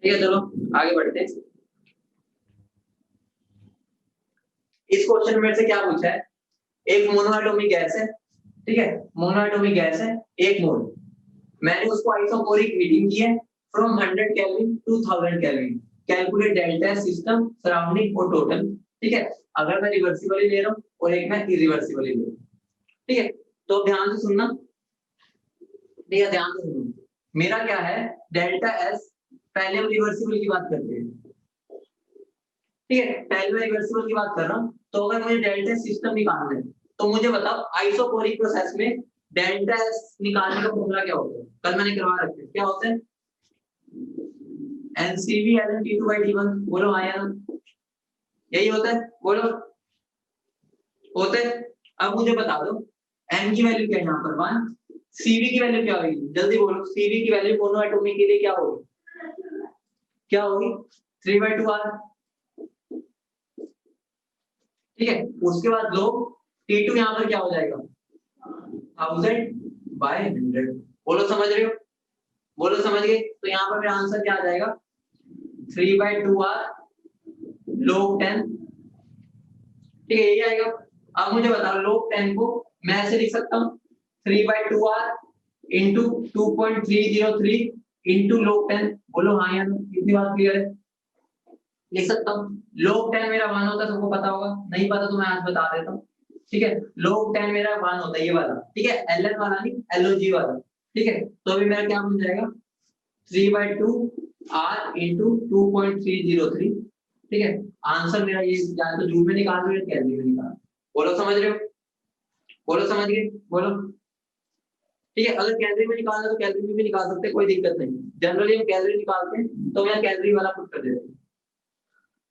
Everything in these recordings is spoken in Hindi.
ठीक है, चलो आगे बढ़ते हैं। इस क्वेश्चन में से क्या पूछा है, एक मोनोएटॉमिक गैस है, ठीक है, मोनोएटॉमिक गैस है, एक मोल, मैंने उसको आइसोकोरिक हीटिंग की है from 100 kelvin to 1000 kelvin, calculate delta system surrounding और टोटल। ठीक है, अगर मैं रिवर्सिबली ले रहा हूँ और एक मैं इरिवर्सिबली ले रहा हूँ, ठीक है, तो ध्यान से सुनना, ठीक है, ध्यान से सुनना। मेरा क्या है, डेल्टा एस, पहले हम रिवर्सिबल की बात करते हैं, ठीक है, पहले मैं रिवर्सिबल की बात कर रहा हूँ। तो अगर मुझे डेल्टा सिस्टम निकालना है तो मुझे बताओ आइसोकोरिक प्रोसेस में डेल्टा एस निकालने का फॉर्मूला क्या होता है, कल मैंने करवा रखा है, क्या होता है, एनसीवी ln T2/T1, बोलो हाँ या ना, यही होता है, बोलो होता है। अब मुझे बता दो n की वैल्यू क्या है यहाँ पर 1, cv की वैल्यू क्या होगी, जल्दी बोलो, cv की वैल्यू मोनोएटॉमिक के लिए क्या होगी, क्या होगी 3/2r, ठीक है, उसके बाद लो T2 यहाँ पर क्या हो जाएगा 1000/100, बोलो समझ रहे हो, बोलो समझ गए, तो यहाँ पर मेरा आंसर क्या आ जाएगा 3/2r log 10, ठीक है, यही आएगा। अब मुझे बताओ log 10 को मैं ऐसे लिख सकता हूँ 3/2r into 2.303 into log 10, बोलो हाँ या कितनी बात क्लियर है, लिख सकता हूँ। log 10 मेरा 1 होता है, सबको पता होगा, नहीं पता तो मैं आज बता देता हूँ, ठीक है, log 10 मेरा 1 होता है, ये वाला, ठीक है, ln वाला नहीं log वाला, ठीक है, तो अभी मेरा क्या बन जाएगा 3/2r into 2.303, ठीक है, आंसर मेरा ये या तो जूल में निकाल रहे हो या कैलोरी में निकाल, बोलो समझ रहे हो, बोलो समझ गए, बोलो, ठीक है, अगर कैलोरी में निकालना तो कैलोरी में भी निकाल सकते हैं, कोई दिक्कत नहीं, जनरली हम कैलोरी निकालते हैं तो मैं कैलोरी वाला पुट कर देता हूँ,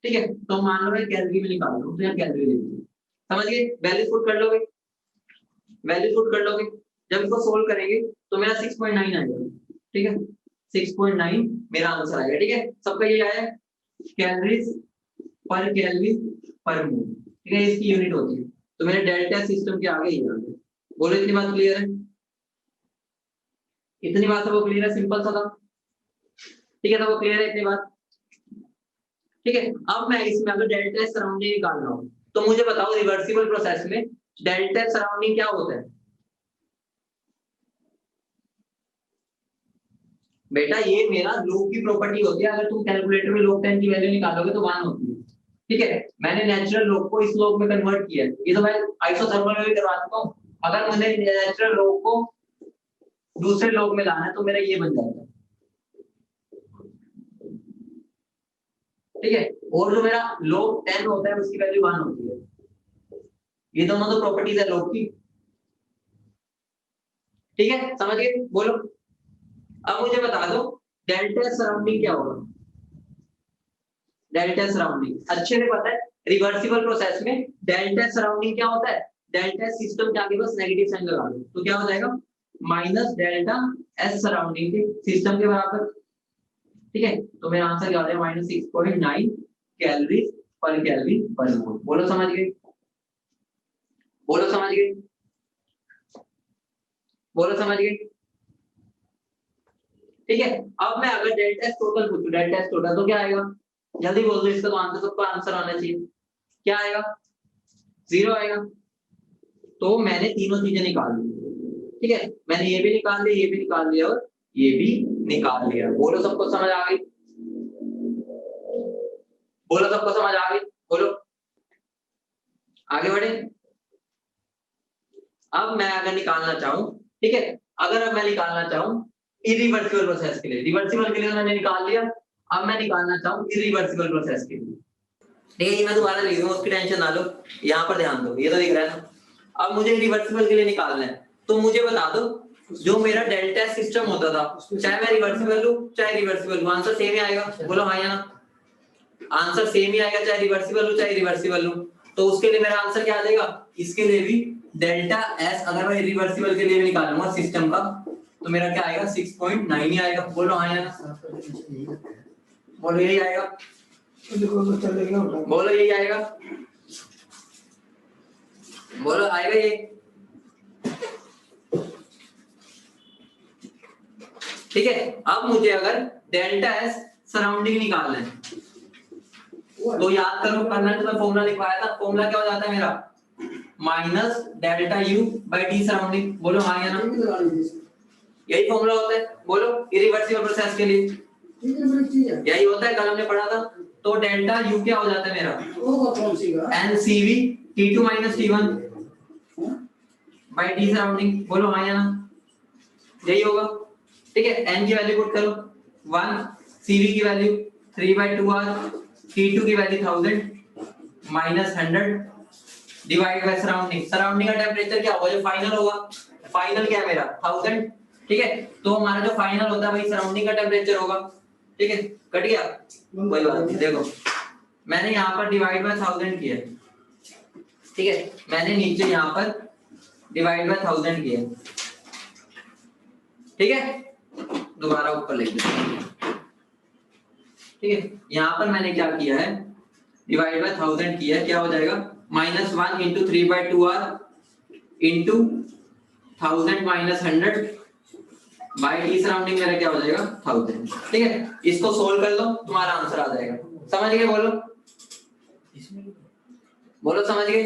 ठीक है, तो मान लो मैं कैलोरी में निकाल रहा हूँ तो यहाँ कैलोरी ले लीजिए, समझ गए, वैल्यू पुट कर लोगे, वैल्यू पुट कर लोगे, जब इसको सोल्व करेंगे तो मेरा 6.9 आएगा, ठीक है, 6.9 मेरा आंसर आएगा, ठीक है, सबका ये आया कैलोरीज पर केल्विन पर मोल, ठीक है, इसकी यूनिट होती है, तो मेरे डेल्टा सिस्टम के आगे ही आ गए, बोलो इतनी बात क्लियर है, इतनी बात सबको क्लियर है, सिंपल सा था, ठीक है, सबको क्लियर है इतनी बात, ठीक है। अब मैं इसमें अगर डेल्टा सराउंडिंग निकाल रहा हूँ तो मुझे बताओ रिवर्सिबल प्रोसेस में डेल्टा सराउंडिंग क्या होता है, बेटा ये मेरा लूप की प्रॉपर्टी होती है, अगर तुम कैलकुलेटर में log 10 की वैल्यू निकालोगे तो 1 होती है, ठीक है, मैंने नेचुरल लॉग को इस लॉग में कन्वर्ट किया है, ये तो मैं आइसोथर्मल में भी करवा चुका हूँ, अगर मुझे नेचुरल लॉग को दूसरे लॉग में लाना है तो मेरा ये बन जाएगा, ठीक है, और जो मेरा log 10 होता है उसकी वैल्यू 1 होती है, ये दोनों तो प्रॉपर्टीज है लॉग की, ठीक है, समझ गए, बोलो। अब मुझे बता दो डेल्टा सराउंडिंग क्या होगा, डेल्टा सराउंडिंग अच्छे से पता है, रिवर्सिबल प्रोसेस में डेल्टा सराउंडिंग क्या होता है, डेल्टा सिस्टम के आगे बस नेगेटिव साइन लगा दो तो क्या हो जाएगा माइनस डेल्टा एस सराउंडिंग के सिस्टम के बराबर, ठीक है, तो मेरा आंसर क्या हो जाएगा -6.9 कैलोरीज पर केल्विन पर मोल, बोलो समझ गए, बोलो समझ गए, बोलो समझ गए, ठीक है। अब मैं अगर डेल्टा एस टोटल पूछूं, डेल्टा एस टोटल तो क्या आएगा, जल्दी बोल दो, इसका तो आंसर, सबका आंसर आना चाहिए, क्या आएगा 0 आएगा, तो मैंने तीनों चीजें निकाल ली, ठीक है, मैंने ये भी निकाल लिया, ये भी निकाल लिया और ये भी निकाल लिया, बोलो सबको समझ आ गई, बोलो सबको समझ आ गई, बोलो आगे बढ़े। अब मैं अगर निकालना चाहूं, ठीक है, अगर अब मैं निकालना चाहूं इरिवर्सिबल प्रोसेस के लिए, रिवर्सिबल के लिए तो मैंने निकाल लिया, अब मैं निकालना चाहूं इरिवर्सिबल प्रोसेस के लिए, ठीक है, ये मैं दोबारा लिख दूंगा, उसकी टेंशन ना लो, यहाँ पर ध्यान दो, ये तो दिख रहा है ना। अब मुझे रिवर्सिबल के लिए निकालना है तो मुझे बता दो जो मेरा डेल्टा सिस्टम होता था, चाहे मैं रिवर्सिबल लूं चाहे रिवर्सिबल लूं, आंसर सेम ही आएगा, बोलो हाँ या ना, आंसर सेम ही आएगा, चाहे रिवर्सिबल लूं चाहे रिवर्सिबल लूं, तो उसके लिए मेरा आंसर क्या आ जाएगा, इसके लिए भी डेल्टा एस अगर मैं रिवर्सिबल के लिए भी निकालूंगा सिस्टम का तो मेरा क्या आएगा 6.9 ही आएगा, बोलो हाँ या ना, बोलो यही आएगा, बोलो यही आएगा, बोलो आएगा ये, ठीक है। अब मुझे अगर डेल्टा एस सराउंडिंग निकालना है। तो याद करो करना तो मैं फॉर्मूला लिखवाया था, फॉर्मूला क्या हो जाता है मेरा minus delta U by D surrounding. बोलो हाँ या ना, यही फॉर्मूला होता है। बोलो इरिवर्सिबल प्रोसेस के लिए यही होता है, कल हमने पढ़ा था। तो डेल्टा यू क्या हो जाता है मेरा NCV T2 minus T1 by D surrounding. बोलो हाँ या ना, यही होगा। ठीक है, n की वैल्यू पुट करो 1, CV की वैल्यू 3/2r, T2 की value 1000 minus 100 divide by surrounding. Surrounding का टेंपरेचर क्या होगा जो फाइनल होगा, फाइनल क्या है मेरा 1000। ठीक है, तो हमारा जो फाइनल होता है वही सराउंडिंग का टेंपरेचर होगा। ठीक है, कट गया कोई बात नहीं। देखो मैंने यहाँ पर डिवाइड बाय 1000 किया, ठीक है, मैंने नीचे यहाँ पर डिवाइड बाय 1000 किया, ठीक है, दोबारा ऊपर लिख देते। ठीक है, यहाँ पर मैंने क्या किया है डिवाइड बाय 1000 किया है, क्या हो जाएगा -1 × 3/2r into 1000 minus 100 by D surrounding मेरा क्या हो जाएगा 1000। ठीक है, इसको सोल्व कर लो तुम्हारा आंसर आ जाएगा। समझ गए? बोलो बोलो समझ गए?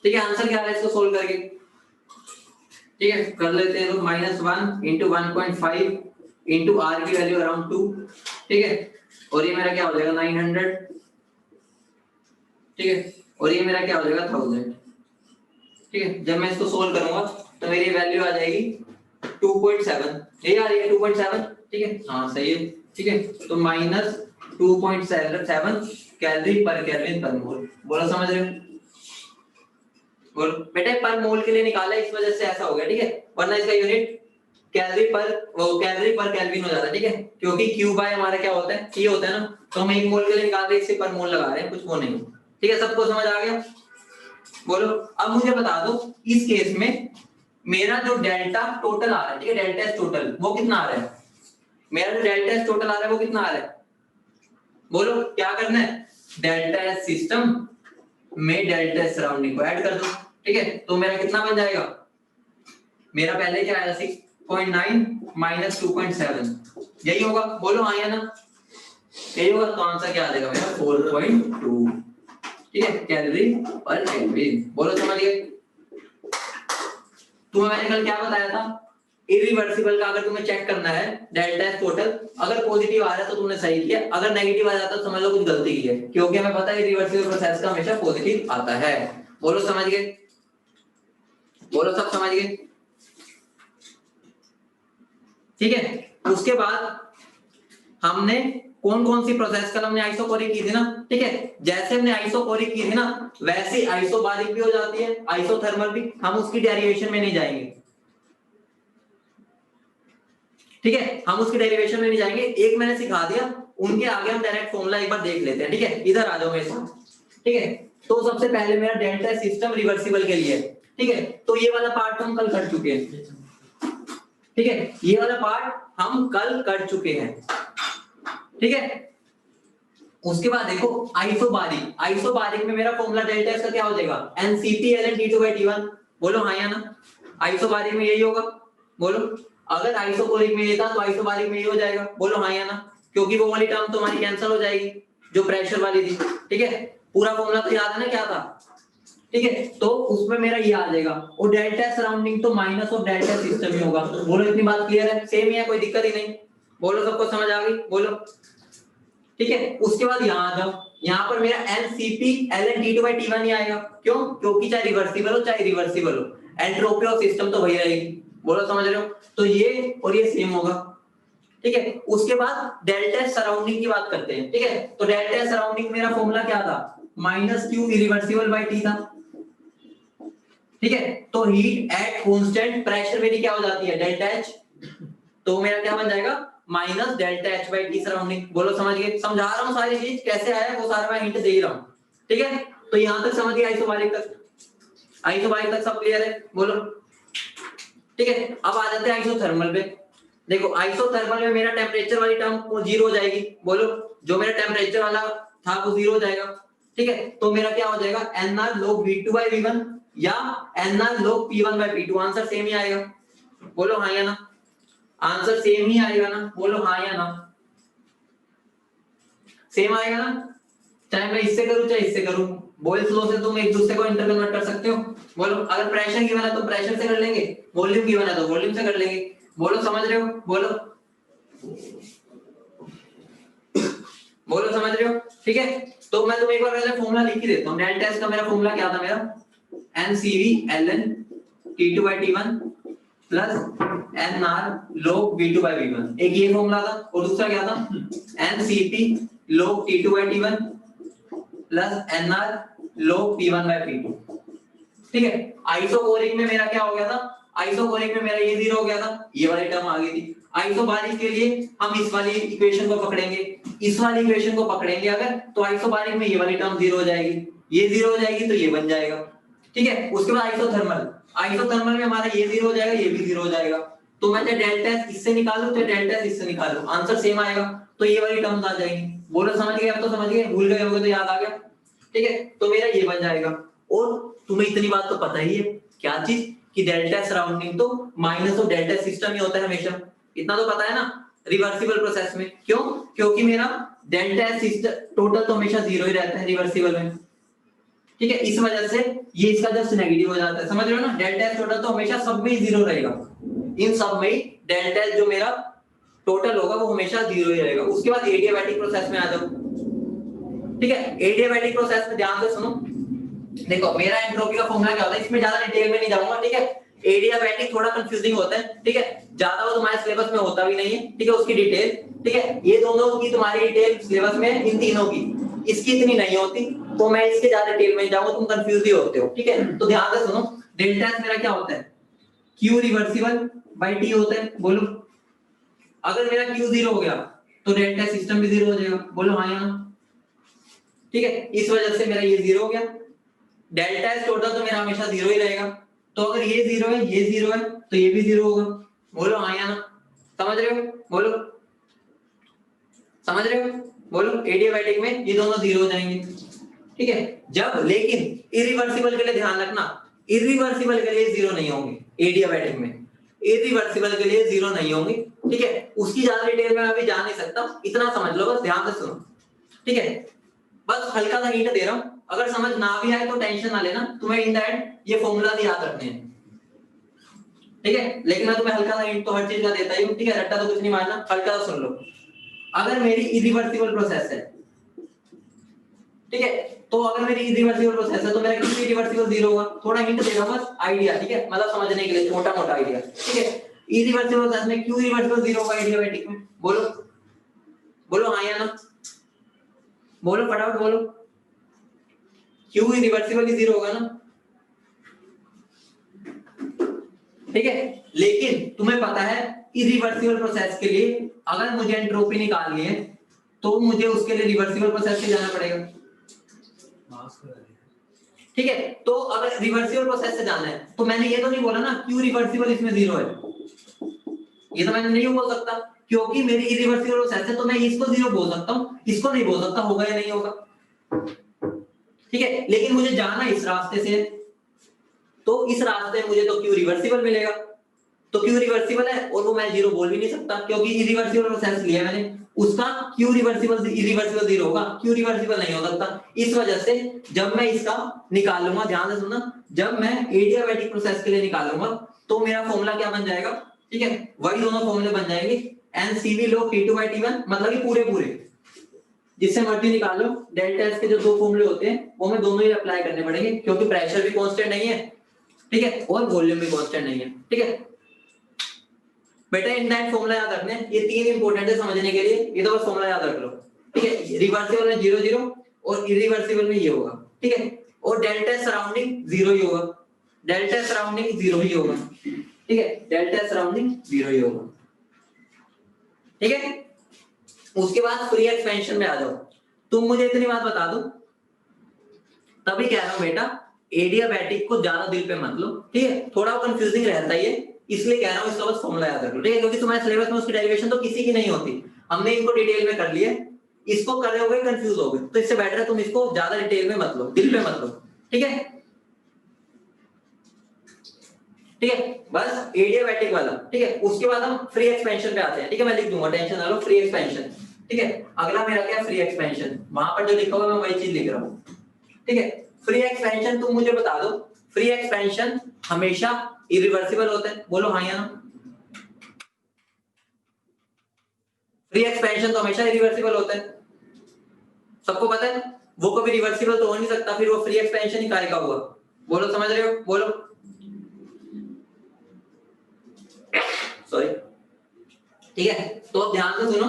ठीक है, आंसर क्या है इसको सोल्व करके। ठीक है, कर लेते हैं। -1 × 1.5 इंटू r की वैल्यू अराउंड 2। ठीक है, और ये मेरा क्या हो जाएगा 900। ठीक है, और ये मेरा क्या हो जाएगा 1000। ठीक है, जब मैं इसको सोल्व करूंगा तो मेरी वैल्यू आ जाएगी 2.7। ये आ रही है 2.7। ठीक है, हाँ सही है। ठीक है, तो -2.7 कैलोरी पर केल्विन पर मोल। बोलो समझ रहे हो? बोलो बेटे, पर मोल के लिए निकाला है इस वजह से ऐसा हो गया। ठीक है, वरना इसका यूनिट कैलोरी पर केल्विन हो जाता है। ठीक है, क्योंकि Q बाय हमारा क्या होता है T होता है ना, तो हम 1 मोल के लिए निकाल रहे हैं, इससे पर मोल लगा रहे हैं, कुछ वो नहीं। ठीक है, सबको समझ आ गया? बोलो अब मुझे बता दो इस केस में मेरा जो डेल्टा टोटल आ रहा है, ठीक है, डेल्टा एस टोटल वो कितना आ रहा है? मेरा जो डेल्टा एस टोटल आ रहा है वो कितना आ रहा है? बोलो क्या करना है, डेल्टा एस सिस्टम में डेल्टा एस सराउंडिंग को ऐड कर दो। ठीक है, तो मेरा कितना बन जाएगा, मेरा पहले क्या आया 6.9 माइनस 2.7, यही होगा। बोलो हाँ या ना, यही होगा। तो आंसर क्या आ जाएगा मेरा 4.2। ठीक है, कैलोरी पर केल्विन। बोलो समझ गए? तुम्हें मैंने कल क्या बताया था, इरिवर्सिबल का अगर तुम्हें चेक करना है डेल्टा एस टोटल, अगर पॉजिटिव आ रहा है तो तुमने सही किया, अगर नेगेटिव आ जाता है तो समझ लो कुछ गलती की है, क्योंकि हमें पता है इरिवर्सिबल प्रोसेस का हमेशा पॉजिटिव आता है। बोलो समझ गए? बोलो सब समझ गए? ठीक है, उसके बाद हमने कौन कौन सी प्रोसेस कल हमने आइसोकोरिक की थी ना। ठीक है, जैसे हमने आइसोकोरिक की थी ना वैसे आइसोबारिक भी हो जाती है, आइसोथर्मल भी। हम उसकी डेरिवेशन में नहीं जाएंगे। ठीक है, हम उसकी डेरिवेशन में नहीं जाएंगे, एक मैंने सिखा दिया, उनके आगे हम डायरेक्ट फॉर्मूला एक बार देख लेते हैं। ठीक है, इधर आ जाओ मेरे साथ। ठीक है, तो सबसे पहले मेरा डेल्टा सिस्टम रिवर्सिबल के लिए। ठीक है, तो ये वाला पार्ट हम कल कर चुके हैं। ठीक है, ये वाला पार्ट हम कल कर चुके हैं। ठीक है, उसके बाद देखो आइसोबारिक। आइसोबारिक में मेरा फॉर्मूला डेल्टा एस का क्या हो जाएगा एनसीपी ln T2/T1। बोलो हाँ या ना, आइसोबारिक में यही होगा। बोलो अगर आइसोकोरिक में ये था तो आइसोबारिक में ये हो जाएगा। बोलो हाँ या ना, क्योंकि वो वाली टर्म तो हमारी कैंसिल हो जाएगी जो प्रेशर वाली थी। ठीक है, पूरा फॉर्मूला तो याद है ना क्या था? ठीक है, तो उसमें मेरा ये आ जाएगा, और डेल्टा सराउंडिंग तो माइनस ऑफ डेल्टा सिस्टम ही होगा। बोलो इतनी बात क्लियर है? सेम ही है, कोई दिक्कत ही नहीं। बोलो सबको समझ आ गई? बोलो। ठीक है, उसके बाद यहां आ जाओ, यहाँ पर मेरा एनसीपी ln T2/T1 ही आएगा। क्यों? क्योंकि चाहे रिवर्सिबल हो चाहे रिवर्सिबल हो, एंट्रोपी ऑफ सिस्टम तो वही रहेगी। बोलो समझ रहे हो? तो ये और ये सेम होगा। ठीक है, उसके बाद डेल्टा सराउंडिंग की बात करते हैं। ठीक है, तो डेल्टा सराउंडिंग मेरा फॉर्मूला क्या था -q इरिवर्सिबल बाय T था। ठीक है, तो हीट एट कांस्टेंट प्रेशर मेरी क्या हो जाती है डेल्टा एच, तो मेरा क्या बन जाएगा minus delta H by T surrounding. बोलो समझ गए? समझा रहा हूँ सारी चीज कैसे आया वो सारा मैं हिंट दे रहा हूँ। ठीक है, तो यहां तक समझ गए आइसोबारिक तक? आइसोबारिक तक सब क्लियर है? बोलो। ठीक है, अब आ जाते हैं आइसोथर्मल पे। देखो आइसोथर्मल में मेरा टेम्परेचर वाली टर्म 0 हो जाएगी। बोलो जो मेरा टेम्परेचर वाला था वो 0 हो जाएगा। ठीक है, तो मेरा क्या हो जाएगा nr log V2/V1 या nr log P1/P2। Answer same ही आएगा। बोलो हाँ या ना, आंसर सेम ही आएगा ना? बोलो हाँ या ना। सेम आएगा ना, चाहे मैं इससे करूं चाहे इससे करूं। बॉयल्स लॉ से तुम एक दूसरे को इंटरकन्वर्ट कर सकते हो। बोलो अगर प्रेशर गिवन है तो प्रेशर से कर लेंगे, वॉल्यूम गिवन है तो वॉल्यूम से कर लेंगे। बोलो समझ रहे हो? बोलो बोलो समझ रहे हो? ठीक है, तो मैं तुम्हें एक बार पहले फॉर्मूला लिख ही देता हूं। डेल्टा एस का मेरा फॉर्मूला क्या था? मेरा NCV ln T2/T1 plus NR log V2/V1। एक ये फॉर्मूला था, और दूसरा क्या था? NCP log T2/T1 plus NR log P1/P2। ठीक है, आइसोकोरिक में मेरा क्या हो गया था? आइसोकोरिक में मेरा ये जीरो हो गया था, ये वाली टर्म आ गई थी। आइसोबारिक के लिए हम इस वाली इक्वेशन को पकड़ेंगे, इस वाली इक्वेशन को पकड़ेंगे अगर, तो आइसोबारिक में ये वाली टर्म जीरो हो जाएगी, ये जीरो हो जाएगी तो ये बन जाएगा। ठीक है, उसके बाद आइसोथर्मल, आइसोथर्मल में हमारा ये जीरो हो जाएगा, ये भी जीरो हो जाएगा। तो मैं चाहे डेल्टा एस इससे निकालूं चाहे डेल्टा एस इससे निकालूं, आंसर सेम आएगा, तो ये वाली टर्म्स आ जाएंगी। बोलो समझ गए? अब तो समझ गए, भूल गए होगे तो याद आ गया। ठीक है, तो मेरा ये बन जाएगा। और तुम्हें इतनी बात तो पता ही है, क्या चीज? कि डेल्टा सराउंडिंग तो माइनस ऑफ डेल्टा सिस्टम ही होता है हमेशा, इतना तो पता है ना रिवर्सिबल प्रोसेस में। क्यों? क्योंकि मेरा डेल्टा सिस्टम टोटल तो हमेशा जीरो ही रहता है रिवर्सिबल में। ठीक है, इस वजह से ये इसका जस्ट नेगेटिव हो जाता है, समझ रहे हो ना? डेल्टा टोटल तो हमेशा सब में ही जीरो रहेगा, इन सब में ही डेल्टा जो मेरा टोटल होगा वो हमेशा जीरो ही रहेगा। उसके बाद एडियाबैटिक प्रोसेस में आ जाओ। ठीक है, एडियाबैटिक प्रोसेस में ध्यान से सुनो। देखो मेरा एंट्रोपी का फॉर्मूला क्या होता है, इसमें ज्यादा डिटेल में नहीं जाऊंगा। ठीक है, एडियाबैटिक थोड़ा कंफ्यूजिंग होता है। ठीक है, ज्यादा वो तुम्हारे सिलेबस में होता भी नहीं है। ठीक है, उसकी डिटेल, ठीक है, ये दोनों की तुम्हारी डिटेल सिलेबस में है, इन तीनों की, इसकी इतनी नहीं होती, तो मैं इसके ज्यादा डिटेल में जाऊंगा, तुम कंफ्यूज ही होते हो। ठीक है, तो ध्यान से सुनो। डेल्टा मेरा क्या होता है? Q रिवर्सिबल बाय T होता है। बोलो अगर मेरा Q जीरो हो गया तो डेल्टा सिस्टम भी जीरो हो जाएगा। बोलो हाँ या ना? ठीक है, इस वजह से मेरा ये जीरो हो गया। डेल्टा एस टोटल तो मेरा हमेशा जीरो ही रहेगा, तो अगर ये जीरो है ये जीरो है तो ये भी जीरो होगा। बोलो हाँ या ना? समझ रहे हो? बोलो समझ रहे हो? बोलो एडियाबैटिक में ये दोनों जीरो हो जाएंगे। ठीक है, जब लेकिन इरिवर्सिबल के लिए ध्यान रखना, इरिवर्सिबल के लिए जीरो नहीं होंगे एडियाबैटिक में, इरिवर्सिबल के लिए जीरो नहीं होंगे। ठीक है, उसकी ज्यादा डिटेल में मैं अभी जा नहीं सकता, इतना समझ लो, बस ध्यान से सुनो। ठीक है, बस हल्का सा हिंट दे रहा हूं, अगर समझ ना भी आए तो टेंशन ना लेना, तुम्हें इन द एंड ये फॉर्मूला याद रखने हैं। ठीक है, लेकिन मैं तुम्हें हल्का सा हिंट तो हर चीज का देता ही हूं। ठीक है, रट्टा तो कुछ नहीं मारना, हल्का सा सुन लो। अगर मेरी इरिवर्सिबल प्रोसेस है, ठीक है, तो अगर मेरी इरिवर्सिबल प्रोसेस है तो मेरा किसी इरिवर्सिबल जीरो होगा। थोड़ा हिंट दे रहा हूं बस, आइडिया। ठीक है, मतलब समझने के लिए मोटा मोटा आइडिया। ठीक है, इरिवर्सिबल प्रोसेस में क्यों इरिवर्सिबल जीरो होगा एडियाबैटिक में? बोलो बोलो हाँ या ना? बोलो फटाफट बोलो। क्यों इरिवर्सिबल ही जीरो होगा ना? ठीक है, लेकिन तुम्हें पता है इरिवर्सिबल प्रोसेस के लिए अगर मुझे एंट्रोपी निकालनी है तो मुझे उसके लिए रिवर्सिबल प्रोसेस से जाना पड़ेगा। ठीक है, तो अगर रिवर्सिबल प्रोसेस से जाना है तो मैंने ये तो नहीं बोला ना क्यों रिवर्सिबल इसमें जीरो है, ये तो मैंने नहीं बोल सकता, क्योंकि मेरी इरिवर्सिबल प्रोसेस है तो मैं इसको जीरो बोल सकता हूं, इसको नहीं बोल सकता, होगा या नहीं होगा। ठीक है, लेकिन मुझे जाना इस रास्ते से, तो इस रास्ते में मुझे तो क्यू रिवर्सिबल मिलेगा, तो क्यू रिवर्सिबल है और वो मैं जीरो बोल भी नहीं सकता क्योंकि इरिवर्सिबल प्रोसेस लिया मैंने, उसका क्यू रिवर्सिबल इरिवर्सिबल जीरो होगा, क्यू रिवर्सिबल नहीं हो सकता। इस वजह से जब मैं इसका निकालूंगा, ध्यान से सुनना, जब मैं एडियाबैटिक प्रोसेस के लिए निकालूंगा तो मेरा फॉर्मूला क्या बन जाएगा? ठीक है, वही दोनों फॉर्मूले बन जाएंगे, NCV log T2/T1, मतलब कि पूरे पूरे जिससे मर्जी निकाल लो। डेल्टा एस के जो दो फॉर्मूले होते हैं वो मैं दोनों ही अप्लाई करने पड़ेंगे क्योंकि प्रेशर भी कांस्टेंट नहीं है, ठीक है, और वॉल्यूम भी कांस्टेंट नहीं है। ठीक है बेटा, इन दैट फॉर्मूला याद रखने, ये तीन इंपॉर्टेंट है समझने के लिए, ये तो बस फॉर्मूला याद रख लो। ठीक है, रिवर्सिबल में 0 0 और इरिवर्सिबल में ये होगा। ठीक है, और डेल्टा सराउंडिंग 0 ही होगा, डेल्टा सराउंडिंग 0 ही होगा। ठीक है, डेल्टा सराउंडिंग 0 ही होगा। ठीक है, उसके बाद फ्री एक्सपेंशन में आ जाओ। तुम मुझे इतनी बात बता दो, तभी कह रहा हूं बेटा एडियाबैटिक को ज्यादा दिल पे मत लो। ठीक है, थोड़ा कंफ्यूजिंग रहता है ये, इसलिए कह रहा हूं इसका बस फॉर्मूला याद रख लो। ठीक है, क्योंकि तुम्हारे सिलेबस में उसकी डेरिवेशन तो किसी की नहीं होती, हमने इनको डिटेल में कर लिए, इसको कर रहे होगे कंफ्यूज हो गए, तो इससे बेटर है तुम इसको ज्यादा डिटेल में मत लो, दिल पे मत लो। ठीक है, ठीक है, बस एडियाबैटिक वाला। ठीक है, उसके बाद हम फ्री एक्सपेंशन पे आते हैं। ठीक है, मैं लिख दूंगा, टेंशन ना लो, फ्री एक्सपेंशन। ठीक है, अगला मेरा क्या, फ्री एक्सपेंशन, वहां पर जो लिखा हुआ मैं वही चीज लिख रहा हूँ। ठीक है, फ्री एक्सपेंशन तुम मुझे बता दो, फ्री एक्सपेंशन हमेशा इरिवर्सिबल होता है, बोलो हाँ या ना। फ्री एक्सपेंशन तो हमेशा इरिवर्सिबल होता है, सबको पता है, वो कभी रिवर्सिबल तो हो नहीं सकता, फिर वो फ्री एक्सपेंशन ही कार्य का हुआ। बोलो समझ रहे हो, बोलो, सॉरी। ठीक है, तो अब ध्यान से सुनो,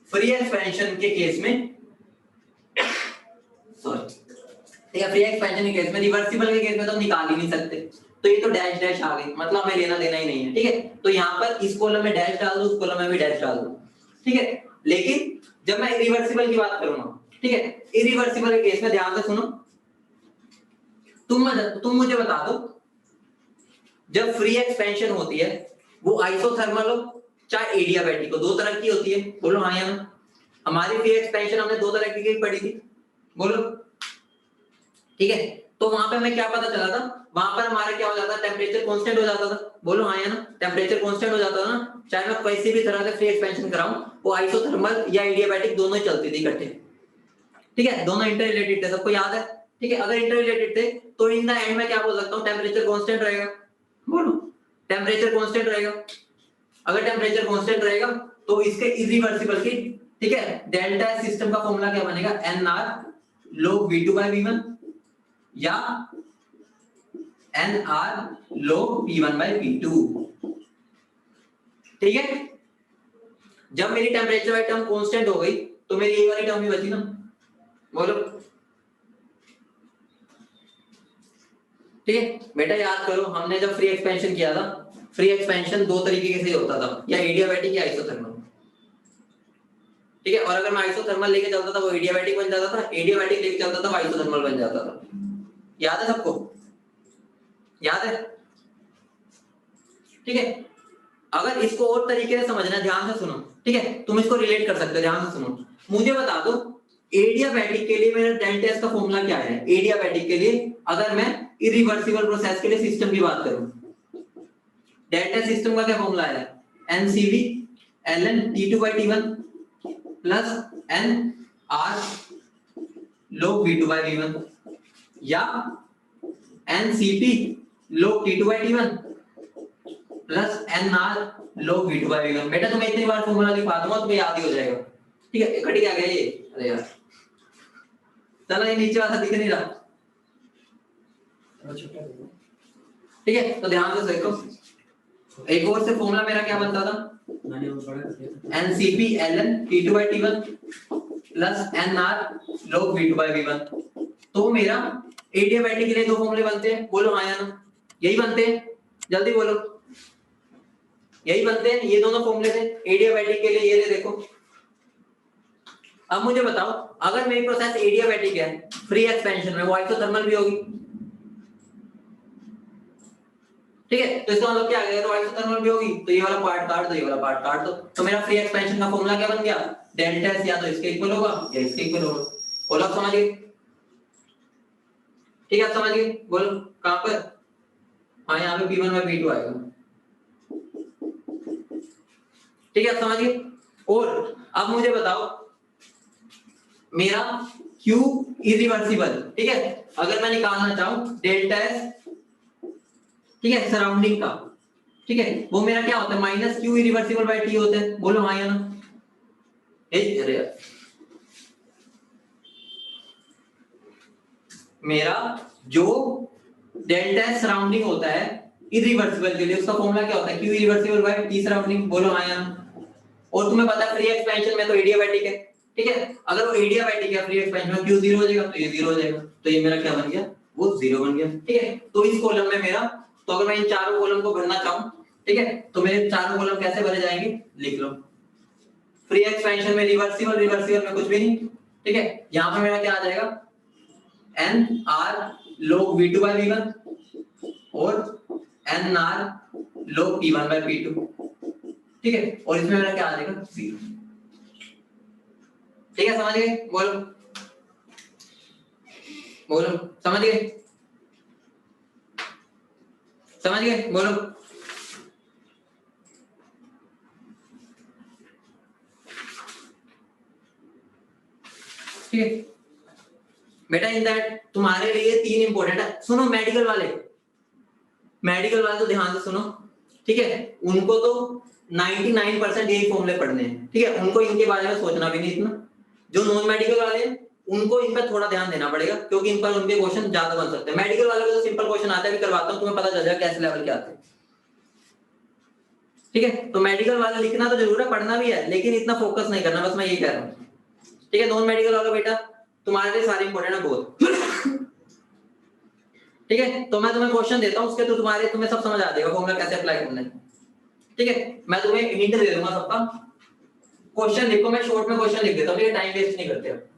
फ्री एक्सपेंशन के केस में, सॉरी, ठीक है, फ्री एक्सपेंशन के केस में, रिवर्सिबल के केस में तो निकाल ही नहीं सकते, तो ये तो डैश डैश आ गई, मतलब हमें लेना देना ही नहीं है। ठीक है, तो यहाँ पर इस कॉलम में डैश डाल दो, उस कॉलम में भी डैश डाल दो। ठीक है, लेकिन जब मैं इरिवर्सिबल की बात करूंगा, ठीक है, इरिवर्सिबल के केस में ध्यान से सुनो, तुम मुझे बता दो, जब फ्री एक्सपेंशन होती है वो आइसोथर्मल हो चाहे एडियाबैटिक हो, दो तरह की होती है, बोलो हाँ या ना। हमारी फ्री एक्सपेंशन हमने दो तरह की पढ़ी थी, बोलो। ठीक है, तो वहां पे हमें क्या पता चला था, वहां पर हमारा क्या हो जाता, टेम्परेचर कांस्टेंट हो जाता था, बोलो हाँ या ना, टेम्परेचर कांस्टेंट हो जाता था ना, चाहे मैं किसी भी तरह से फ्री एक्सपेंशन कराऊं, वो आइसोथर्मल या एडियाबैटिक दोनों ही चलती थी इकट्ठे। ठीक है, दोनों इंटर रिलेटेड थे, सबको याद है। ठीक है, अगर इंटर रिलेटेड थे तो इन द एंड में क्या बोल सकता हूं, टेम्परेचर कांस्टेंट रहेगा, बोलो टेम्परेचर कांस्टेंट रहेगा। अगर टेम्परेचर कांस्टेंट रहेगा तो इसके इरिवर्सिबल की, ठीक है, डेल्टा सिस्टम का फॉर्मूला क्या बनेगा, nr log v2/v1 या nr log p1/p2। ठीक है, जब मेरी टेम्परेचर वाली टर्म कांस्टेंट हो गई तो मेरी ये वाली टर्म ही बची ना, बोलो। ठीक है बेटा, याद करो, हमने जब फ्री एक्सपेंशन किया था, फ्री एक्सपेंशन दो तरीके से होता था, या एडियाबैटिक या आइसोथर्मल। ठीक है, और अगर मैं आइसोथर्मल लेके चलता था वो एडियाबैटिक बन जाता था, एडियाबैटिक लेके चलता था वो आइसोथर्मल बन जाता था। याद है सबको, याद है। ठीक है, अगर इसको और तरीके से समझना, ध्यान से सुनो। ठीक है, तुम इसको रिलेट कर सकते हो, ध्यान से सुनो, मुझे बता दो एडियाबैटिक के लिए मेरा डेल्टा एस का फॉर्मूला क्या है, एडियाबैटिक के लिए, अगर मैं इरिवर्सिबल प्रोसेस के लिए सिस्टम की बात करूं, डेल्टा सिस्टम का क्या फॉर्मूला है, NCV ln t2/t1 plus n r log v2/v1 या ncp log t2/t1 plus nr log v2/v1। बेटा तुम्हें इतनी बार फॉर्मूला लिखवा दूंगा तुम्हें याद ही हो जाएगा। ठीक है, कट गया ये, अरे यार चलो, ये नीचे वाला दिख नहीं रहा। ठीक है, तो ध्यान से देखो, एक और से फॉर्मूला मेरा क्या बनता था, NCP ln T2/T1 plus NR log V2/V1। तो मेरा एडियाबैटिक के लिए दो फॉर्मूले बनते हैं, बोलो हाँ या ना, यही बनते हैं, जल्दी बोलो, यही बनते हैं, ये दोनों फॉर्मूले थे एडियाबैटिक के लिए, ये ले देखो। अब मुझे बताओ, अगर मेरी प्रोसेस एडियाबैटिक है फ्री एक्सपेंशन में, वो आइसोथर्मल भी होगी। ठीक है, तो इसका मतलब क्या आ गया, तो आइसोथर्मल भी होगी, तो ये वाला पार्ट काट दो, ये वाला पार्ट काट दो, तो मेरा फ्री एक्सपेंशन का फॉर्मूला क्या बन गया, डेल्टा एस या तो इसके इक्वल होगा या इसके इक्वल होगा। बोलो आप समझ गए। ठीक है, आप समझ गए, बोलो कहां पर, हाँ यहाँ पे p1/p2 आएगा। ठीक है, आप समझ गए। और अब मुझे बताओ, मेरा Q इरिवर्सिबल, ठीक है, अगर मैं निकालना चाहूं डेल्टा एस, ठीक है, सराउंडिंग का, ठीक है, वो मेरा क्या होता है, minus q irreversible by T होता है, बोलो हाँ या ना। अरे यार, मेरा जो डेल्टा एस सराउंडिंग होता है इरिवर्सिबल के लिए, उसका फॉर्मूला क्या होता है, q irreversible by T surrounding, बोलो हाँ या ना। और तुम्हें पता है फ्री एक्सपेंशन में तो एडियाबैटिक है, ठीक है, अगर वो एडियाबैटिक है फ्री एक्सपेंशन में क्यू जीरो हो जाएगा, तो ये जीरो हो जाएगा, तो ये मेरा क्या बन गया, वो जीरो बन गया। ठीक है, तो इस कॉलम में मेरा, तो अगर मैं इन चारों कॉलम को भरना चाहूं, ठीक है, तो मेरे चारों कॉलम कैसे भरे जाएंगे, लिख लो। फ्री एक्सपेंशन में रिवर्सिबल, रिवर्सिबल में कुछ भी नहीं। ठीक है, यहां पर मेरा क्या आ जाएगा, n r log v2/v1 और n r log p1/p2। ठीक है, और इसमें मेरा क्या आ जाएगा, 0। ठीक है, समझ गए, बोलो बोलो, समझ गए, समझ गए, बोलो। ठीक है बेटा, इन दैट तुम्हारे लिए 3 इंपॉर्टेंट है। सुनो मेडिकल वाले तो ध्यान से सुनो, ठीक है। उनको तो 99% यही फॉर्मूले पढ़ने हैं, ठीक है। उनको इनके बारे में सोचना भी नहीं इतना। जो नॉन मेडिकल वाले हैं उनको इन पर थोड़ा ध्यान देना पड़ेगा, क्योंकि इन पर उनके क्वेश्चन ज्यादा बन सकते हैं। मेडिकल वालों को तो सिंपल क्वेश्चन आते हैं, भी करवाता हूं, तुम्हें पता चल जाएगा कैसे लेवल के आते हैं, ठीक है। तो मेडिकल वाला लिखना तो जरूर है, पढ़ना भी है, लेकिन इतना फोकस नहीं करना, बस मैं यही कह रहा हूँ, ठीक है। नॉन मेडिकल वालों बेटा तुम्हारे लिए सारे इंपॉर्टेंट है बहुत, ठीक है। तो मैं तुम्हें क्वेश्चन देता हूँ, उसके तो तुम्हें सब समझ आ जाएगा फॉर्मूला कैसे अप्लाई करना है, ठीक है। मैं तुम्हें हिंट दे दूंगा सबका। क्वेश्चन लिखो, मैं शॉर्ट में क्वेश्चन लिख देता हूँ, टाइम वेस्ट नहीं करते अब।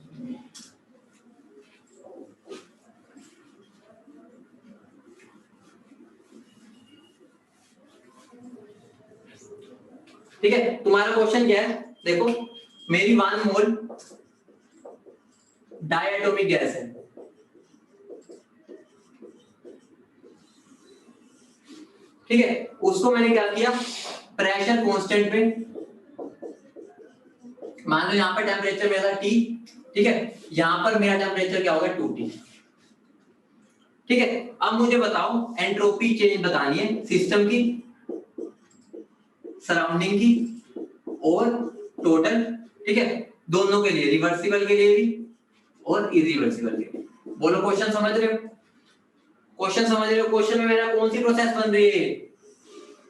ठीक है, तुम्हारा क्वेश्चन क्या है, देखो मेरी 1 मोल डायटोमिक गैस है, ठीक है। उसको मैंने क्या किया, प्रेशर कांस्टेंट पे, मान लो यहाँ पर टेम्परेचर मेरा T, ठीक है। यहाँ पर मेरा टेम्परेचर क्या होगा 2T, ठीक है। अब मुझे बताओ एंट्रोपी चेंज बतानी है सिस्टम की, सराउंडिंग की और टोटल, ठीक है। दोनों के लिए, रिवर्सिबल के लिए भी और इरिवर्सिबल के लिए। बोलो क्वेश्चन समझ रहे हो, क्वेश्चन समझ रहे हो। क्वेश्चन में मेरा कौन सी प्रोसेस बन रही है,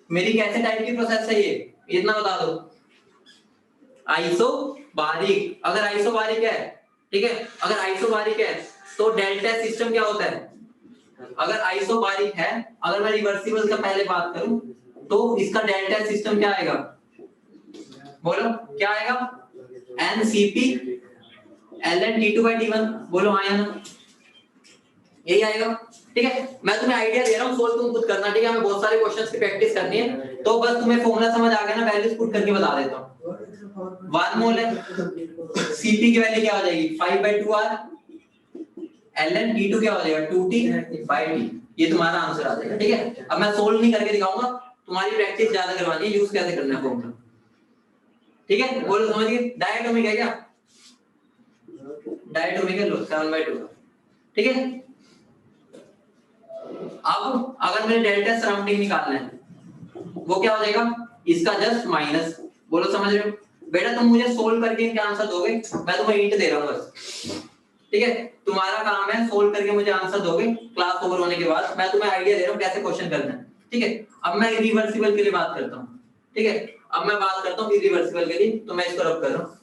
मेरी कैसे टाइप की प्रोसेस है ये, इतना बता दो। आइसोबारिक, अगर आइसोबारिक है, ठीक है, अगर आइसोबारिक है तो डेल्टा सिस्टम क्या होता है, अगर आइसोबारिक है, अगर मैं रिवर्सिबल का पहले बात करूं तो इसका डेल्टा सिस्टम क्या आएगा, बोलो क्या आएगा, NCP ln T2/T1, बोलो हाँ या ना, यही आएगा, ठीक है। मैं तुम्हें आइडिया दे रहा हूँ, सोल्व तुम खुद करना, ठीक है। हमें बहुत सारे क्वेश्चंस की प्रैक्टिस करनी है, तो बस तुम्हें फॉर्मूला समझ आ गया ना, वैल्यूज पुट करके बता देता हूँ। 1 मोल है, Cp की वैल्यू क्या हो जाएगी 5/2R, ln T2 क्या हो जाएगा 2T/T, ये तुम्हारा आंसर आ जाएगा, ठीक है। अब मैं सोल्व नहीं करके दिखाऊंगा, तुम्हारी प्रैक्टिस ज्यादा करवानी है, यूज कैसे करना है फॉर्मूला, ठीक है। बोलो समझ गए, डायटोमिक है क्या, डायटोमिक है, लो 7/2, ठीक है। अब अगर मैंने डेल्टा सराउंडिंग निकालना है वो क्या हो जाएगा, इसका जस्ट माइनस, बोलो समझ रहे हो बेटा। तुम मुझे सोल्व करके इनके आंसर दोगे, मैं तुम्हें हिंट दे रहा हूं बस, ठीक है। तुम्हारा काम है सोल्व करके मुझे आंसर दोगे क्लास ओवर होने के बाद, मैं तुम्हें आइडिया दे रहा हूं कैसे क्वेश्चन करना है, ठीक है। अब मैं इरिवर्सिबल के लिए बात करता हूं, ठीक है। अब मैं बात करता हूं इरिवर्सिबल के लिए, तो मैं इसको रब कर रहा हूं,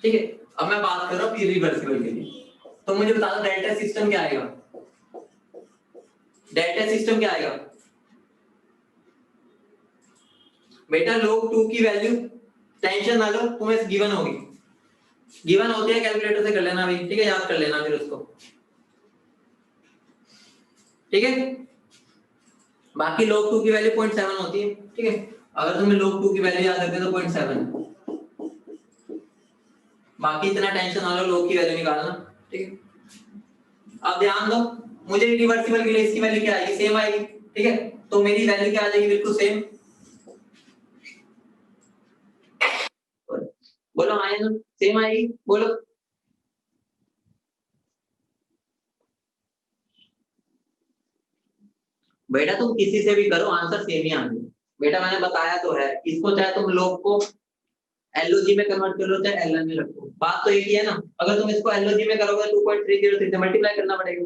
ठीक है। अब मैं बात कर रहा हूं इरिवर्सिबल के लिए, तो मुझे बता दो डेल्टा सिस्टम क्या आएगा, डेल्टा सिस्टम क्या आएगा बेटा। log 2 की वैल्यू टेंशन ना लो, तुम्हें गिवन होगी, गिवन होती है, कैलकुलेटर से कर लेना अभी, ठीक है, याद कर लेना फिर उसको, ठीक है। बाकी log 2 की वैल्यू 0.7 होती है, ठीक है। अगर तुम्हें log 2 की वैल्यू याद रखते तो 0.7, बाकी इतना टेंशन ना लो, log की वैल्यू निकालना, ठीक है। अब ध्यान दो, मुझे रिवर्सिबल के लिए इसकी वैल्यू क्या आएगी, सेम आएगी, ठीक है। तो मेरी वैल्यू क्या आ जाएगी, बिल्कुल सेम, बोलो हाँ या ना, सेम आएगी, बोलो। बेटा तुम किसी से भी करो आंसर सेम ही आएंगे, बेटा मैंने बताया तो है, इसको चाहे तुम लोग को एलओजी में कन्वर्ट कर लो चाहे एलएन में रखो, बात तो एक ही है ना। अगर तुम इसको एलओजी में करोगे 2.303 से मल्टीप्लाई करना पड़ेगा,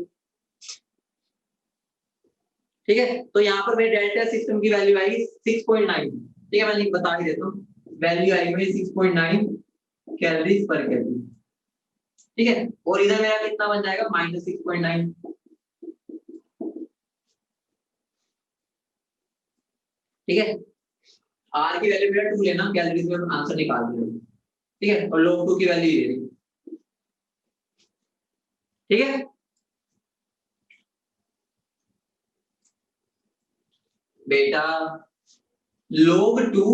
ठीक है। तो यहाँ पर मेरे डेल्टा सिस्टम की वैल्यू आएगी 6.9, ठीक है। मैं बता ही देता हूँ, वैल्यू आएगी 6.9 कैलोरीज पर केजी, ठीक है। और इधर मेरा कितना बन जाएगा -6.9, ठीक है। आर की वैल्यू मेरा 2 लेना, कैलोरीज में आंसर निकाल दिया, ठीक है। और log 2 की वैल्यू ये रही, ठीक है। बेटा log 2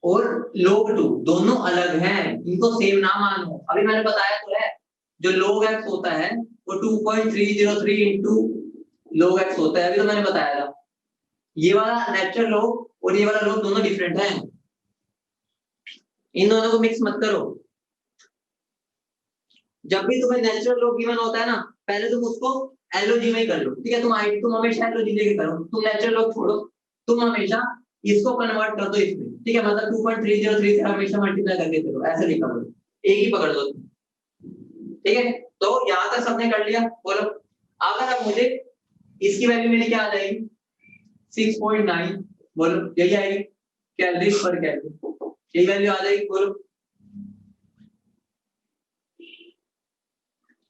और log 2 दोनों अलग हैं, इनको सेम ना मानो, अभी मैंने बताया तो है, जो log x होता है वो 2.303 इंटू log x होता है, अभी तो मैंने बताया था। ये वाला नेचुरल log और ये वाला log दोनों डिफरेंट हैं, इन दोनों को मिक्स मत करो। जब भी तुम्हें नेचुरल लॉग गिवन होता है ना, पहले तुम उसको एलओजी में ही कर लो, ठीक है। तुम हमेशा एलओजी लेके करो, तुम नेचुरल लॉग छोड़ो, तुम हमेशा इसको कन्वर्ट कर दो इसमें, ठीक है। मतलब 2.3033 से हमेशा मल्टीप्लाई करके चलो, ऐसे लिखा करो, एक ही पकड़ दो, ठीक है। तो यहां तक सबने कर लिया, बोलो। अगर अब मुझे इसकी वैल्यू मेरी क्या आ जाएगी, 6.9, बोलो यही आएगी, कैलोरीज पर केल्विन, यही वैल्यू आ जाएगी, बोलो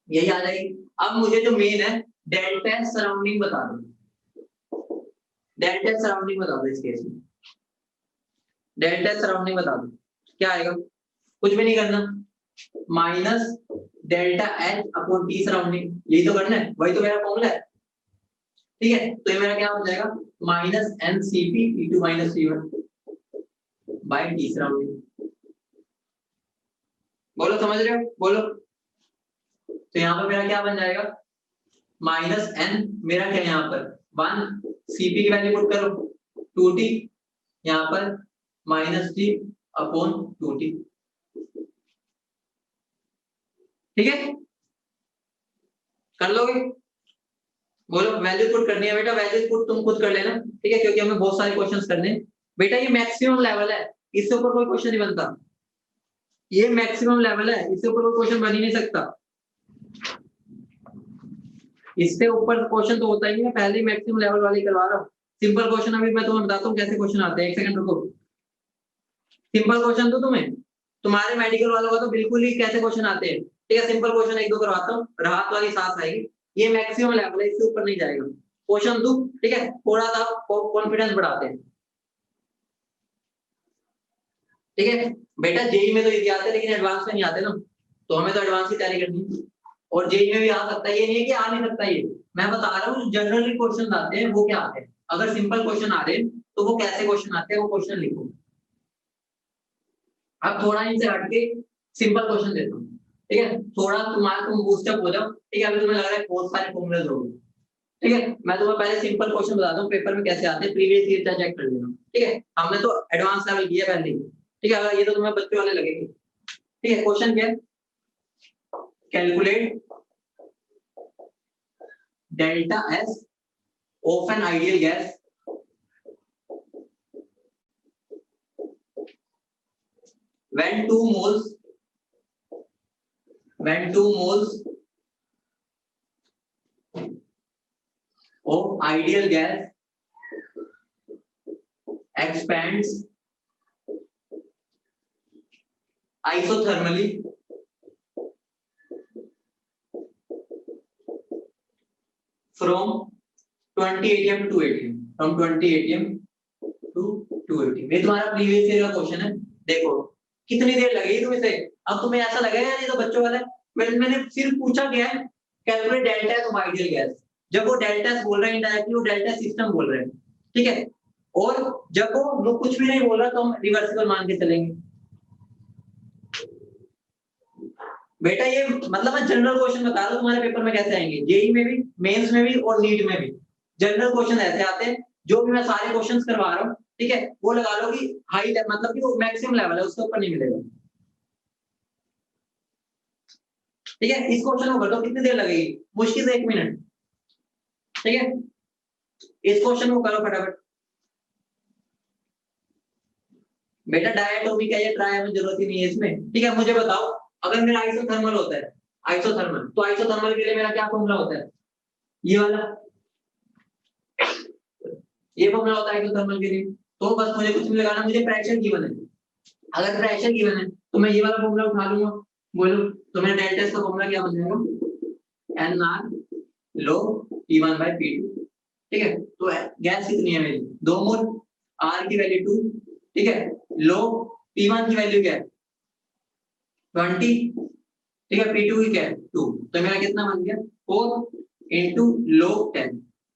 यही आ जाएगी। अब मुझे जो मेन है, डेल्टा सराउंडिंग बता दो, डेल्टा सराउंडिंग बता दो, इस केस में डेल्टा सराउंडिंग बता दो, क्या आएगा, कुछ भी नहीं करना, minus delta H upon T surrounding, यही तो करना है, वही तो मेरा फॉर्मूला है, ठीक है। तो ये मेरा क्या हो जाएगा, minus n C P T two minus T one by T surrounding, बोलो समझ रहे हो, बोलो। तो यहाँ पर मेरा क्या बन जाएगा, माइनस एन, मेरा क्या है यहाँ पर 1, सीपी की वैल्यू पुट करो 2t, यहाँ पर माइनस टी अपॉन 2t, ठीक है, कर लोगे, बोलो। वैल्यू पुट करनी है बेटा, वैल्यू पुट तुम खुद कर लेना, ठीक है, क्योंकि हमें बहुत सारे क्वेश्चंस करने हैं बेटा। ये मैक्सिमम लेवल है, इससे ऊपर कोई क्वेश्चन नहीं बनता, ये मैक्सिमम लेवल है, इससे ऊपर कोई क्वेश्चन बन ही नहीं सकता, इससे ऊपर क्वेश्चन तो होता ही नहीं है, पहले ही मैक्सिमम लेवल वाले करवा रहा हूँ। सिंपल क्वेश्चन अभी मैं तुम्हें बताता हूँ कैसे क्वेश्चन आते हैं, एक सेकंड रुको। सिंपल क्वेश्चन तो तुम्हारे मेडिकल वालों का तो बिल्कुल ही कैसे क्वेश्चन आते हैं, ठीक है। सिंपल क्वेश्चन एक दो करवाता हूँ, राहत वाली सांस आएगी, ये मैक्सिमम लेवल है, इससे ऊपर नहीं जाएगा। क्वेश्चन दो, ठीक है, थोड़ा सा कॉन्फिडेंस बढ़ाते हैं, ठीक है बेटा। जेई में तो इजी आते हैं, लेकिन एडवांस में नहीं आते ना, तो हमें तो एडवांस की तैयारी करनी है। और जेई में भी आ सकता है, ये नहीं है कि आ नहीं सकता, ये मैं बता रहा हूँ। जनरली क्वेश्चन आते हैं वो क्या आते हैं, अगर सिंपल क्वेश्चन आ रहे हैं तो वो कैसे क्वेश्चन आते हैं, वो क्वेश्चन लिखो। अब थोड़ा इनसे हटके सिंपल क्वेश्चन देता हूँ, ठीक है, थोड़ा तुम बूस्टअप हो जाओ, ठीक है। अभी तुम्हें लग रहा है बहुत सारे फॉर्मूले हो गए, ठीक है। मैं तुम्हें पहले सिंपल क्वेश्चन बताता हूँ पेपर में कैसे आते हैं, प्रीवियस ईयर का चेक कर लेना, ठीक है। हमने तो एडवांस लेवल किया पहले ही, ठीक है। अगर ये तो तुम्हें बच्चे वाले लगेंगे, ठीक है। क्वेश्चन क्या है, calculate delta S of an ideal gas when 2 moles of ideal gas expands isothermally from 20 atm to 18, from 20 atm to 2 atm। ये तुम्हारा प्रीवियस ईयर का क्वेश्चन है, देखो कितनी देर लगेगी तुम्हें से। अब तुम्हें ऐसा लगेगा यार ये तो बच्चों वाला है, मैंने सिर्फ पूछा क्या है, calculate delta S of ideal gas. जब वो डेल्टा एस बोल रहे हैं इनडायरेक्टली वो डेल्टा सिस्टम बोल रहे हैं, ठीक है। और जब वो कुछ भी नहीं बोल रहा तो हम रिवर्सिबल मान के चलेंगे बेटा। ये मतलब मैं जनरल क्वेश्चन बता रहा हूँ तुम्हारे पेपर में कैसे आएंगे, जेई में भी, मेंस में भी और नीट में भी जनरल क्वेश्चन ऐसे आते हैं। जो भी मैं सारे क्वेश्चंस करवा रहा हूँ, ठीक है, वो लगा लो कि हाई मतलब कि वो मैक्सिमम लेवल है, उसके ऊपर नहीं मिलेगा, ठीक है। इस क्वेश्चन को कर दो, कितनी देर लगेगी, मुश्किल से 1 मिनट, ठीक है। इस क्वेश्चन को करो फटाफट बेटा। डायटोमिक है या ट्राई में जरूरत ही नहीं है इसमें, ठीक है। मुझे बताओ, अगर मेरा आइसोथर्मल होता है, आइसोथर्मल, तो आइसोथर्मल के लिए मेरा क्या फॉर्मूला होता है, ये वाला, ये फॉर्मूला होता है आइसोथर्मल के लिए। तो बस मुझे कुछ नहीं लगाना, मुझे प्रेशर गिवन है, अगर प्रेशर गिवन है तो मैं ये वाला फॉर्मूला उठा लूंगा, बोलो। तो मेरा डेल्टा एस का फॉर्मूला क्या बन जाएगा, N R log P1 by P2, ठीक है। तो गैस कितनी है मेरी 2 मोल, आर की वैल्यू 2, ठीक है। log P1 की वैल्यू क्या है 20, ठीक है। P2 की क्या है 2, तो मेरा कितना बन गया 4 into log 10,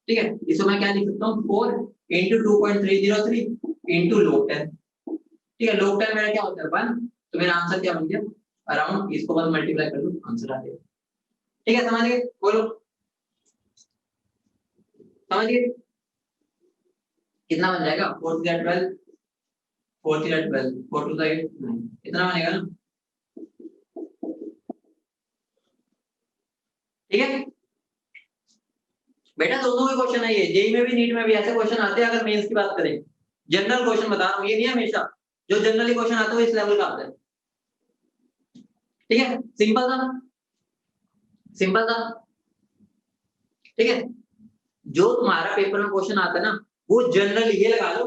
ठीक है। इसको मैं क्या लिख सकता हूँ 4 into 2.303 into log 10, ठीक है। log 10 मेरा क्या होता है 1, तो मेरा आंसर क्या बन गया अराउंड, इसको बस मल्टीप्लाई कर दो आंसर आ जाएगा, ठीक है। समझ गए, बोलो समझ गए, कितना बन जाएगा 4 12, 4 3 12 4 2 8 9 इतना बनेगा ना, ठीक है बेटा। दोनों के क्वेश्चन है ये, जेई में भी नीट में भी ऐसे क्वेश्चन आते हैं। अगर मेंस की बात करें, जनरल क्वेश्चन बता रहा हूँ, ये नहीं है हमेशा, जो जनरली क्वेश्चन आता है वो इस लेवल का आता है, ठीक है। सिंपल था, सिंपल था, ठीक है। जो तुम्हारा पेपर में क्वेश्चन आता है ना, वो जनरली ये लगा लो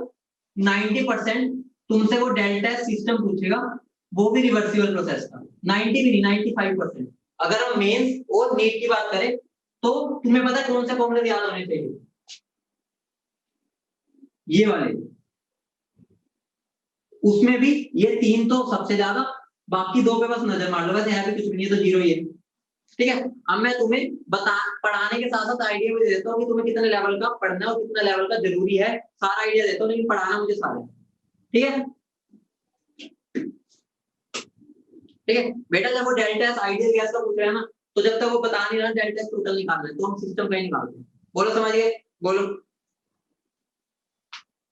90% तुमसे वो डेल्टा सिस्टम पूछेगा, वो भी रिवर्सिबल प्रोसेस का। 90 भी नहीं, 95%। अगर हम मेंस और नीट की बात करें तो तुम्हें पता है कौन से फॉर्मूले याद होने चाहिए, ये वाले। उसमें भी ये 3 तो सबसे ज्यादा, बाकी 2 पे बस नजर मार लो, वैसे यहाँ पे कुछ भी नहीं है तो 0 ही है, ठीक है। अब मैं तुम्हें पढ़ाने के साथ साथ आइडिया भी देता हूँ कि तुम्हें कितने लेवल का पढ़ना है और कितना लेवल का जरूरी है, सारा आइडिया देता हूँ, लेकिन पढ़ाना मुझे सारा, ठीक है। ठीक है बेटा, जब वो डेल्टा एस आइडियल गैस का पूछ रहा है ना, तो जब तक वो बता नहीं रहा डेल्टा एस टोटल निकालना है, तो हम सिस्टम का ही निकालते हैं। बोलो समझ गए, बोलो।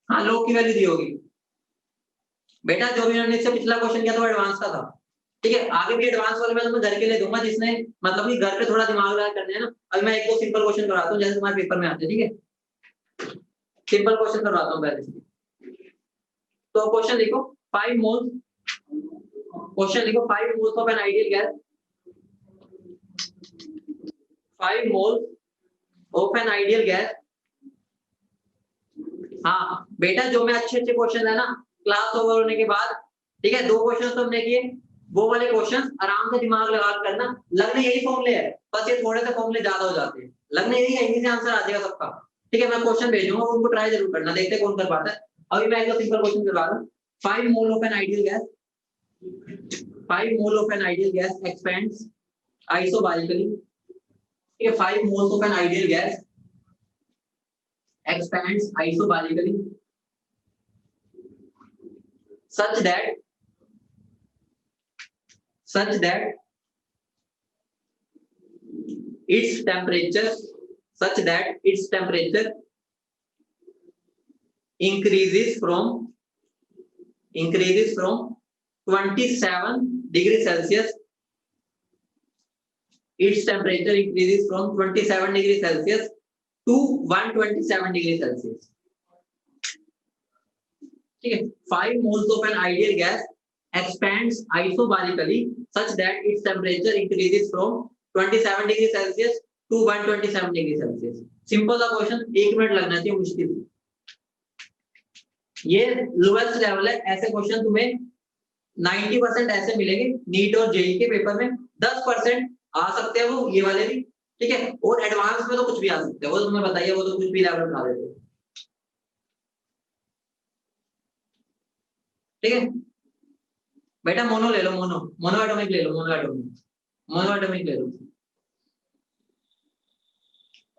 हाँ, लोग की वैल्यू दी होगी बेटा, जो भी उन्होंने इससे पिछला क्वेश्चन किया था वो एडवांस का था, ठीक है। आगे भी एडवांस वाले मैं तुम्हें घर के लिए दूंगा, जिसने मतलब कि घर पे थोड़ा दिमाग लगा करने है ना। अभी मैं 1-2 सिंपल क्वेश्चन कराता हूँ, जैसे तुम्हारे पेपर में आते हैं, ठीक है। सिंपल क्वेश्चन करवाता हूँ पहले से। तो क्वेश्चन लिखो 5 मोल्स, क्वेश्चन लिखो 5 moles of an ideal gas, 5 moles of an ideal gas. हाँ बेटा, जो मैं अच्छे अच्छे क्वेश्चन है ना क्लास ओवर होने के बाद, ठीक है, 2 क्वेश्चन तो हमने किए, वो वाले क्वेश्चन आराम से दिमाग लगा कर करना। लगने यही फॉर्मूले है, बस ये थोड़े से फॉर्मूले ज्यादा हो जाते हैं, लगने यही है, इसी से आंसर आ जाएगा सबका, ठीक है। मैं क्वेश्चन भेजूंगा, उनको ट्राई जरूर करना, देखते कौन कर पाता है। अभी मैं एक सिंपल क्वेश्चन करवा रहा हूँ। 5 mole of an ideal gas, 5 mole of an ideal gas expands isobarically, ठीक है। 5 moles of an ideal gas expands isobarically such that its temperature increases from 27 degrees Celsius. Its temperature increases from 27 degrees Celsius to 127 degrees Celsius. ठीक है। 5 moles of an ideal gas expands isobarically such that its temperature increases from 27 degrees Celsius to 127 degrees Celsius. Simple सा क्वेश्चन, 1 मिनट लगना चाहिए मुश्किल। ये लोएस्ट लेवल है, ऐसे क्वेश्चन तुम्हें 90% ऐसे मिलेंगे नीट और जेई के पेपर में, 10% आ सकते हैं वो ये वाले भी, ठीक है। और एडवांस में तो कुछ भी आ सकते हैं, वो तुम्हें बताइए, वो तो कुछ भी लेवल उठा देते हैं, ठीक है बेटा। मोनो ले लो, मोनो एटॉमिक ले लो, मोनो एटॉमिक ले लो।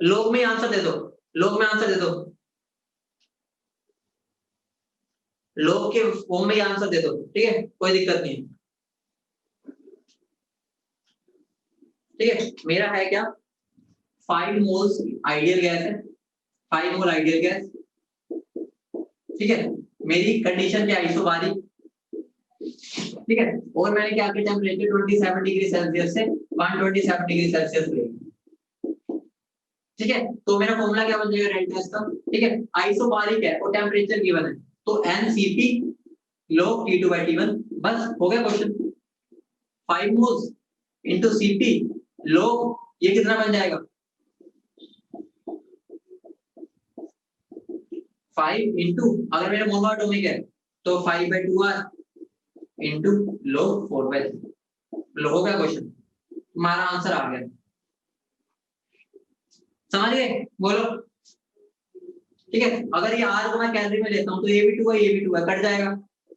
लोग में आंसर दे दो, लोग में आंसर दे दो, लोग के फॉर्म में आंसर दे दो, ठीक है, कोई दिक्कत नहीं है, ठीक है। मेरा है क्या, 5 मोल्स आइडियल गैस है, 5 मोल आइडियल गैस, ठीक है। मेरी कंडीशन क्या, आइसोबारिक, ठीक है। और मैंने क्या किया, टेम्परेचर 27 डिग्री सेल्सियस से 127 डिग्री सेल्सियस लिया, ठीक है। तो मेरा फॉर्मूला क्या बन जाएगा डेल्टा एस का, ठीक है। आइसोबारिक है और टेम्परेचर गिवन है, तो NCP log T2/T1, बस हो गया question. 5 moles into Cp log, ये कितना बन जाएगा 5 इनटू, अगर मेरा मोनो एटॉमिक है तो 5/2R इनटू log 4/3। हो गया क्वेश्चन, तुम्हारा आंसर आ गया, समझ गए, बोलो, ठीक है। अगर ये R को मैं कैलोरी में लेता हूँ तो ये भी 2 है, ये भी 2 है, कट जाएगा,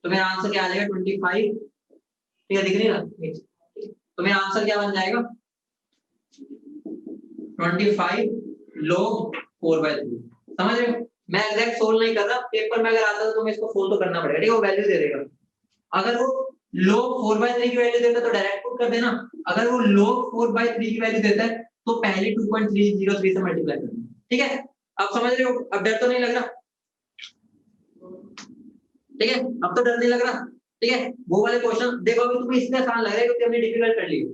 तो मेरा आंसर क्या आ जाएगा 25, ठीक है, दिख रही है। तो मेरा आंसर क्या बन जाएगा 25 log 4/3। समझ रहे हो, मैं एग्जैक्ट सोल्व नहीं कर रहा, पेपर में अगर आता तो मैं इसको सोल्व तो करना पड़ेगा, ठीक है। वो वैल्यू दे देगा, अगर वो log 4/3 की वैल्यू देता है तो डायरेक्ट पुट कर देना, अगर वो log 4/3 की वैल्यू देता है तो पहले 2.303 से मल्टीप्लाई करना, ठीक है। अब समझ रहे हो, अब डर तो नहीं लग रहा, ठीक है, अब तो डर नहीं लग रहा। ठीक है, वो वाले क्वेश्चन देखो, अभी तुम्हें इसलिए आसान लग रहा है क्योंकि हमने डिफिकल्ट कर लिया।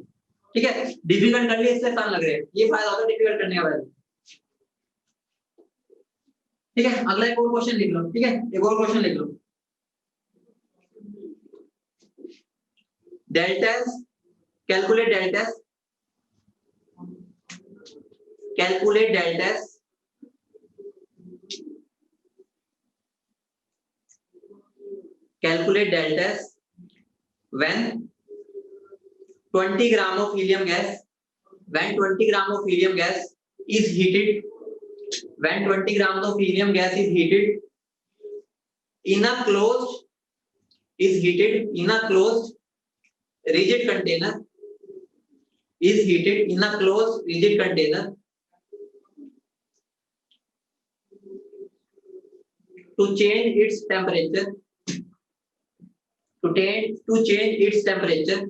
ठीक है, डिफिकल्ट कर लिया इसलिए आसान लग रहे हैं, ये फायदा होता है डिफिकल्ट करने का बाद। ठीक है, अगला एक और क्वेश्चन लिख लो। ठीक है, एक और क्वेश्चन लिख लो। Delta S, calculate delta S, calculate delta S calculate delta S when 20 gram of helium gas, when 20 gram of helium gas is heated, when 20 grams of helium gas is heated in a closed, is heated in a closed rigid container, is heated in a closed rigid container to change its temperature, to change its temperature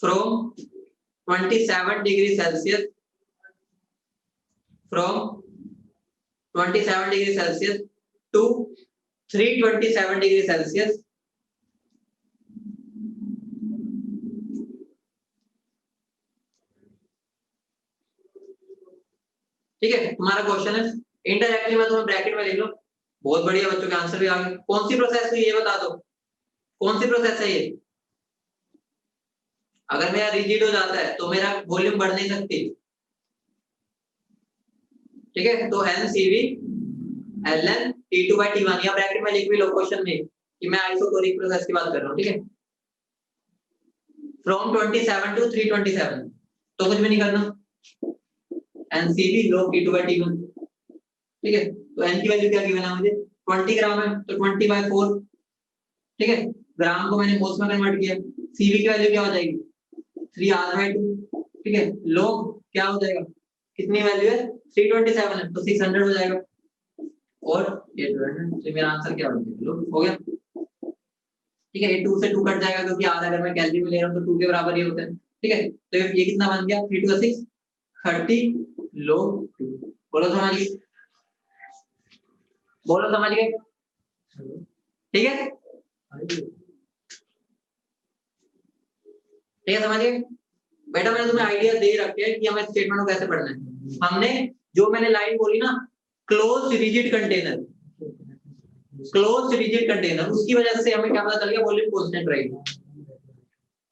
from 27 degrees Celsius, from 27 degrees Celsius to 327 degrees Celsius. ठीक है, तुम्हारा क्वेश्चन है इनडायरेक्टली, मैं तुम्हें ब्रैकेट में लिख लो। बहुत बढ़िया बच्चों के आंसर भी आ गए। कौन सी प्रोसेस हुई ये बता दो, कौन सी प्रोसेस है ये? अगर मेरा रिजिड हो जाता है तो मेरा वॉल्यूम बढ़ नहीं सकती। ठीक है, तो NCV ln T2/T1, या ब्रैकेट में लिख भी लो क्वेश्चन में कि मैं आइसोटोनिक प्रोसेस की बात कर रहा हूँ। ठीक है, फ्रॉम 27 to 327, तो कुछ भी नहीं करना, NCV log T2/T1। ठीक है, तो n की वैल्यू क्या गिवन है मुझे, 20 ग्राम है, तो 20/4। ठीक है, ग्राम को मैंने मोल्स में कन्वर्ट किया। Cv की वैल्यू क्या हो जाएगी, 3R/2। ठीक है, log क्या हो जाएगा, कितनी वैल्यू है, 327 है, तो 600 हो जाएगा। और ये 200, तो मेरा आंसर क्या हो गया। ठीक है, ये 2 से 2 कट जाएगा क्योंकि आधा अगर मैं कैलोरी में ले रहा हूँ तो 2 के बराबर ही होता है। ठीक है, तो ये कितना बन गया, 3 to 6 30 log 2। बोलो समझ गए, बोलो समझ गए। ठीक है, ठीक है, समझ गए बेटा। मैंने तुम्हें आइडिया दे रखे हैं कि हमें स्टेटमेंट को कैसे पढ़ना है। हमने जो मैंने लाइन बोली ना, close rigid container, close rigid container, उसकी वजह से हमें क्या पता चल गया, वॉल्यूम कांस्टेंट रहेगा।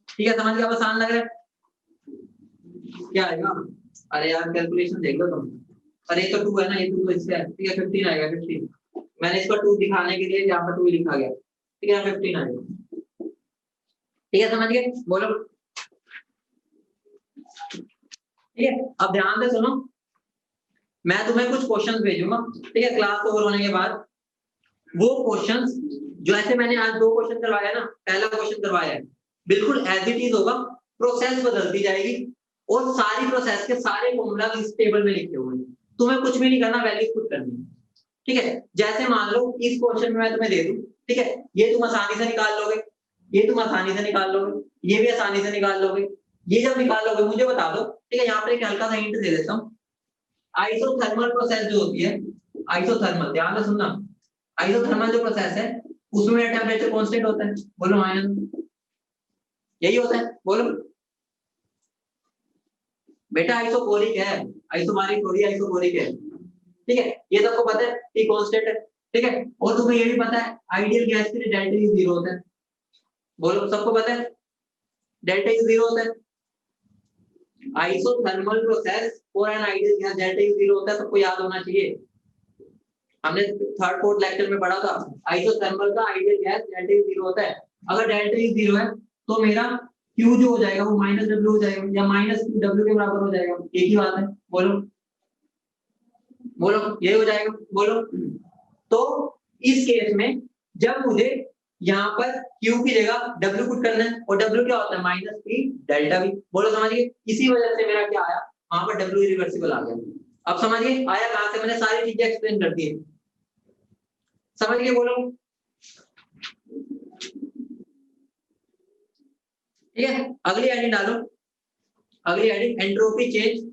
ठीक है, समझ गया, आसान लग रहा है क्या आएगा। अरे यार कैलकुलेशन देख लो तुम, अरे ये तो 2 है ना, ये 2 तो इससे है। ठीक है, 15 आएगा, 15। मैंने इसको 2 दिखाने के लिए यहाँ पर 2 लिखा गया। ठीक है, 15 आएगा। ठीक है, समझ गए, बोलो। ठीक है, अब ध्यान से सुनो, मैं तुम्हें कुछ क्वेश्चंस भेजूंगा। ठीक है, क्लास ओवर होने के बाद वो क्वेश्चंस जो ऐसे मैंने आज 2 क्वेश्चन करवाया ना, पहला क्वेश्चन करवाया है, बिल्कुल एज इट इज होगा, प्रोसेस बदलती जाएगी और सारी प्रोसेस के सारे फॉर्मूला इस टेबल में लिखे हुए हैं। तुम्हें कुछ भी नहीं करना, वैल्यू खुद करनी है। ठीक है, जैसे मान लो इस क्वेश्चन में मैं तुम्हें दे दूं, ठीक है, ये तुम आसानी से निकाल लोगे, ये तुम आसानी से निकाल लोगे, ये भी आसानी से निकाल लोगे। ये जब निकाल लोगे मुझे बता दो। ठीक है, यहाँ पे एक हल्का सा हिंट दे देता हूँ। आइसोथर्मल प्रोसेस जो होती है, आइसोथर्मल, ध्यान से सुनना, आइसोथर्मल जो प्रोसेस है उसमें टेम्परेचर कांस्टेंट होता है। बोलो माइनस, यही होता है, बोलो बेटा। आइसोकोरिक है, आइसोबारिक थोड़ी आइसोकोरिक है। ठीक है, ये सबको पता है कि कांस्टेंट है। ठीक है, और तुम्हें ये भी पता है आइडियल गैस के लिए डेल्टा यू 0 होता है। बोलो, सबको पता है डेल्टा यू 0 होता है। Isothermal process for an ideal gas delta U 0 होता है, सबको याद होना चाहिए। हमने 3rd 4th लेक्चर में पढ़ा था, आइसोथर्मल का आइडियल गैस डेल्टा यू 0 होता है। अगर डेल्टा यू 0 है तो मेरा Q जो हो जाएगा वो -W हो जाएगा, या -Q W के बराबर हो जाएगा। एक ही बात है, बोलो बोलो, ये हो जाएगा, बोलो। तो इस केस में जब मुझे यहाँ पर Q की जगह W पुट करना है, और W क्या होता है, -P डेल्टा V। बोलो समझ गए, इसी वजह से मेरा क्या आया, वहां पर W इरिवर्सिबल आ गया। अब समझ गए आया कहां से, मैंने सारी चीजें एक्सप्लेन कर दी है, समझ गए, बोलो। ठीक है, अगली हेडिंग डालो, अगली हेडिंग एंट्रोपी चेंज।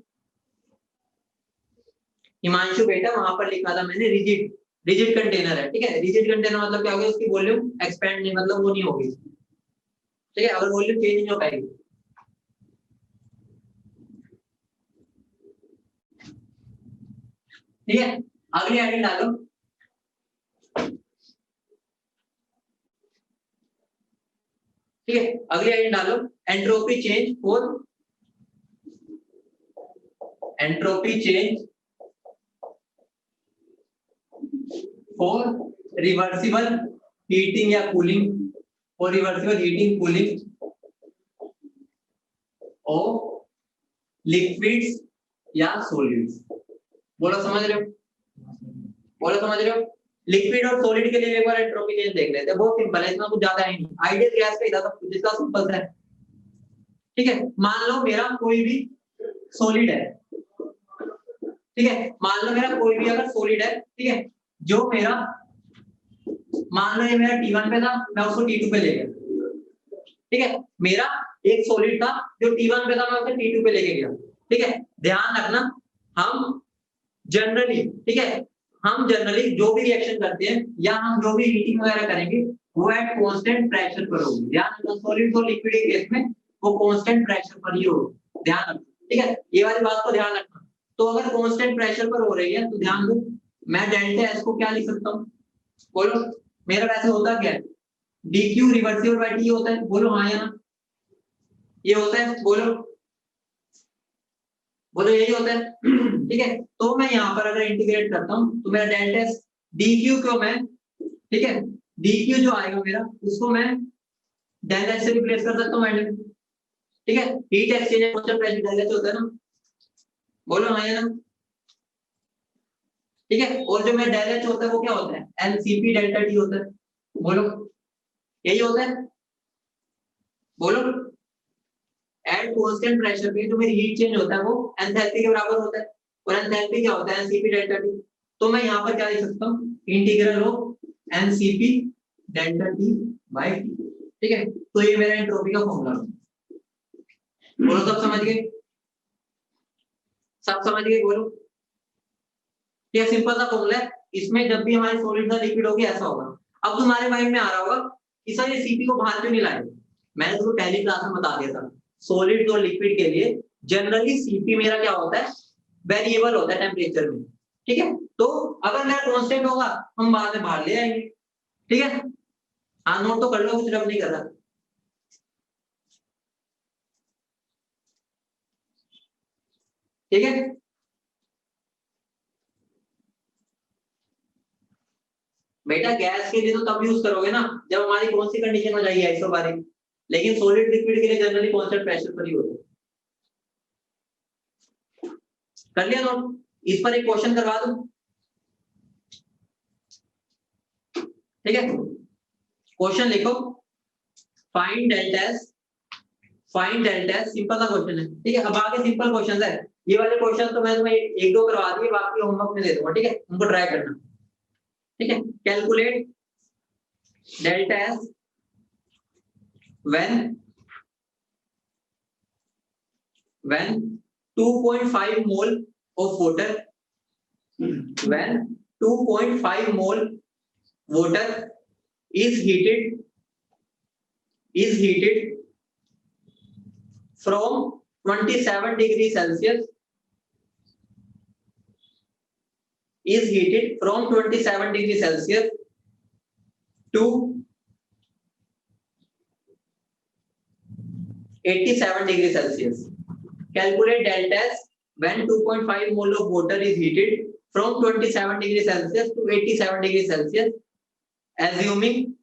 हिमांशु बेटा वहां पर लिखा था मैंने रिजिड, रिजिड कंटेनर है, ठीक है। रिजिड कंटेनर मतलब क्या हो गया, उसकी वॉल्यूम एक्सपेंड नहीं, मतलब वो नहीं होगी, ठीक है, अगर वॉल्यूम चेंज नहीं हो पाएगी। ठीक है, अगली हेडिंग डालो। ठीक है, अगली हेडिंग डालो, entropy change for, entropy change for reversible heating या cooling, for reversible heating cooling of liquids या सॉलिड्स। बोलो समझ रहे हो, बोलो समझ रहे हो। लिक्विड और सॉलिड के लिए एक बार एंट्रोपी चेंज देख लेते हैं, बहुत सिंपल है, इसमें कुछ ज्यादा है नहीं, आइडियल गैस का ही था सब कुछ, इसका सिंपल है। ठीक है, मान लो मेरा कोई भी सॉलिड है, ठीक है, मान लो मेरा कोई भी अगर सॉलिड है, ठीक है, जो मेरा, मान लो ये मेरा T1 पे था, मैं उसको T2 पे ले गया, ठीक है, मेरा एक सॉलिड था जो T1 पे था, मैं उसे T2 पे लेके गया, ठीक है। ध्यान रखना, हम जनरली, ठीक है, हम जनरली जो भी रिएक्शन करते हैं या हम जो भी हीटिंग वगैरह करेंगे वो एट कांस्टेंट प्रेशर पर होगी। ध्यान रखना, सॉलिड और लिक्विड के केस में वो कांस्टेंट प्रेशर पर ही होगी, ध्यान रखना, ठीक है, ये वाली बात को ध्यान रखना। तो अगर कांस्टेंट प्रेशर पर हो रही है तो ध्यान दो, मैं डेल्टा एस को क्या लिख सकता हूँ, बोलो, मेरा वैसे होता क्या है, dq रिवर्सिबल बाय टी होता है, बोलो हाँ या ना, ये होता है, बोलो, बोलो यही होता है। ठीक है, तो मैं यहाँ पर अगर इंटीग्रेट करता हूँ तो मेरा डेल्टा एस dq को मैं, ठीक है, dq जो आएगा मेरा उसको मैं डेल्टा एस से रिप्लेस कर सकता हूँ, ठीक है, heat exchange constant pressure delta H होता है ना, बोलो हाँ या ना, ठीक है। और जो मेरा डेल्टा एच होता है वो क्या होता है, एनसीपी डेल्टा टी होता है, बोलो यही होता है, बोलो एट कांस्टेंट प्रेशर पे जो मेरी हीट चेंज होता है वो एंथैल्पी के बराबर होता है, और एंथैल्पी क्या होता है, एनसीपी डेल्टा टी। तो मैं यहाँ पर क्या लिख सकता हूँ, integral of NCP delta T by T, ठीक है। तो ये मेरा एंट्रोपी का फॉर्मूला है, बोलो सब समझ गए, सब समझ गए, बोलो। ये सिंपल सा फॉर्मूला है, इसमें जब भी हमारी सॉलिड या लिक्विड होगी ऐसा होगा। अब तुम्हारे माइंड में आ रहा होगा कि सर ये सीपी को बाहर क्यों नहीं लाए, मैंने तुम्हें पहली क्लास में बता दिया था, सॉलिड और लिक्विड के लिए जनरली सीपी मेरा क्या होता है, वेरिएबल होता है टेम्परेचर में, ठीक है। तो अगर मेरा कांस्टेंट होगा हम बाद में बाहर ले आएंगे, ठीक है। हाँ नोट तो कर लो, कुछ रब नहीं कर रहा, ठीक है। बेटा गैस के लिए तो तब यूज करोगे ना जब हमारी कौन सी कंडीशन हो जाएगी आइसोबारिक, लेकिन सॉलिड लिक्विड के लिए जनरली कांस्टेंट प्रेशर पर ही होता है। कर लिया नोट, इस पर एक क्वेश्चन करवा दूं, ठीक है। क्वेश्चन लिखो, find delta S, find delta S, simple सा क्वेश्चन है, ठीक है। अब आगे सिंपल क्वेश्चन है, ये वाले क्वेश्चन तो मैं तुम्हें एक दो करवा दिए, बाकी होमवर्क में दे दूंगा, ठीक है, उनको ट्राई करना, ठीक है। Calculate delta S when 2.5 mole of water, when 2.5 mole water is heated from 27 degrees Celsius, is heated from 27 degrees Celsius to 87 degrees Celsius. Calculate delta S when 2.5 mole of water is heated from 27 degrees Celsius to 87 degrees Celsius, assuming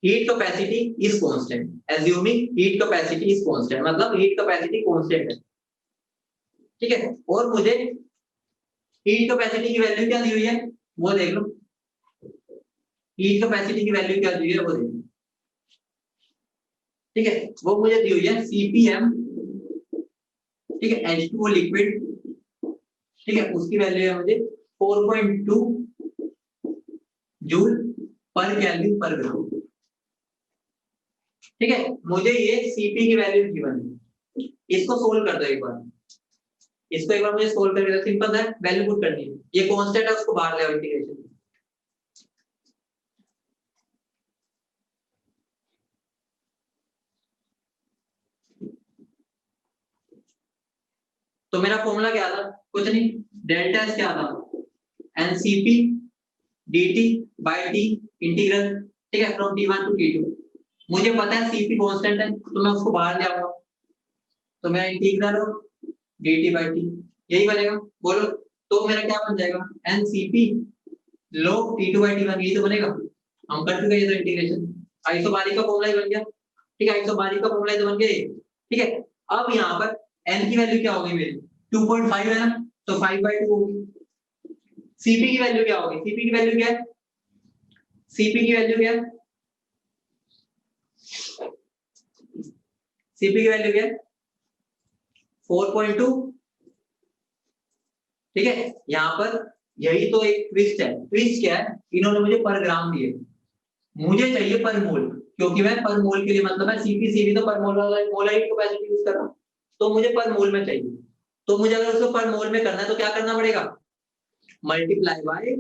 heat capacity is constant. Assuming heat capacity is constant, मतलब heat capacity constant है, ठीक है। और मुझे हीट कैपेसिटी की वैल्यू क्या दी हुई है वो देख लो, हीट कैपेसिटी की वैल्यू क्या दी हुई है वो देख लो, ठीक है। वो मुझे दी हुई है CPM, ठीक है, H2O लिक्विड, ठीक है, उसकी वैल्यू है मुझे 4.2 जूल पर केल्विन पर ग्राम, ठीक है। मुझे ये CP की वैल्यू गिवन है, इसको सोल्व कर दो एक बार, इसको एक बार मुझे सोल्व करके सिंपल है, वैल्यू पुट करनी है, ये कांस्टेंट है उसको बाहर ले आओ इंटीग्रेशन। तो मेरा फॉर्मूला क्या था, कुछ नहीं, डेल्टा एस क्या था, NCP dt by T integral, ठीक है, फ्रॉम t1 टू t2। मुझे पता है सीपी कांस्टेंट है तो मैं उसको बाहर ले आऊंगा, तो मेरा इंटीग्रल हो dt बाय टी, यही बनेगा। बोलो तो मेरा क्या बन जाएगा, NCP log t2 bye t1, यही तो बनेगा। हम कर चुके ये तो इंटीग्रेशन, आइसोबारिक का फॉर्मूला ही बन गया, ठीक है, आइसोबारिक का फॉर्मूला ही तो बन गया, ठीक है। अब यहाँ पर n की वैल्यू क्या होगी मेरी, 2.5 है ना, तो 5/2 होगी। सीपी की वैल्यू क्या होगी, सीपी की वैल्यू क्या है, सीपी की वैल्यू क्या है, सीपी की वैल्यू क्या है 4.2, ठीक है। यहाँ पर यही तो एक ट्विस्ट है, ट्विस्ट क्या है, इन्होंने मुझे पर ग्राम दिए, मुझे चाहिए पर मोल, क्योंकि मैं पर मोल के लिए मतलब है सीपी तो पर मोल वाला मोलाइट कैपेसिटी यूज कर रहा हूँ, तो मुझे पर मोल में चाहिए। तो मुझे अगर उसको पर मोल में करना है तो क्या करना पड़ेगा, मल्टीप्लाई बाय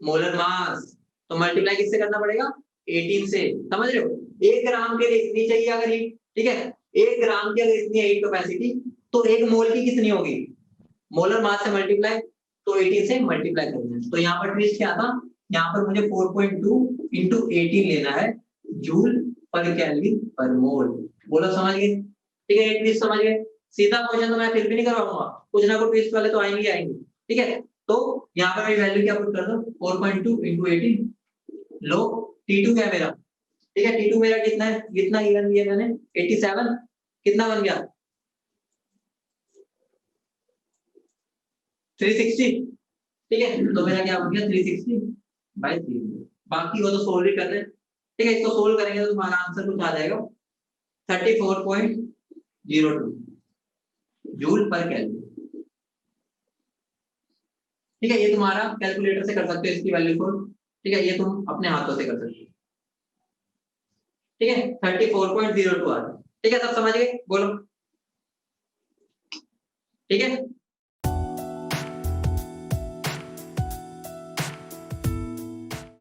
मोलर मास। तो मल्टीप्लाई किससे करना पड़ेगा, 18 से, समझ रहे हो। 1 ग्राम के लिए इतनी चाहिए अगर हीट, ठीक है, 1 ग्राम की अगर इतनी हीट कैपेसिटी, तो 1 मोल की कितनी होगी, मोलर मास से मल्टीप्लाई, तो 18 से मल्टीप्लाई करना है। तो यहाँ पर ट्विस्ट क्या था, यहाँ पर मुझे 4.2 इंटू 18 लेना है जूल पर केल्विन पर मोल। बोलो समझ गए, ठीक है, एक ट्विस्ट समझ गए। सीधा क्वेश्चन तो मैं फिर भी नहीं करवाऊंगा, कुछ ना कुछ ट्विस्ट वाले तो आएंगे आएंगे, ठीक है। तो यहाँ पर मेरी वैल्यू क्या पुट कर दो, 4.2 इंटू 18, लो T2 क्या है मेरा, ठीक है, T2 मेरा कितना है, कितना इवन दिया मैंने 87, कितना बन गया 360, ठीक है। तो मेरा क्या बन गया 360 बाय 3। बाकी वो तो सोल्व ही कर रहे हैं, ठीक है, इसको सोल्व करेंगे तो तुम्हारा आंसर कुछ आ जाएगा 34.02 जूल पर केल्विन, ठीक है। ये तुम्हारा कैलकुलेटर से कर सकते हो इसकी वैल्यू को, ठीक है, ये तुम अपने हाथों से कर सकते हो, ठीक है, 34.02 आ रहा है, ठीक है, सब समझ गए, बोलो, ठीक है।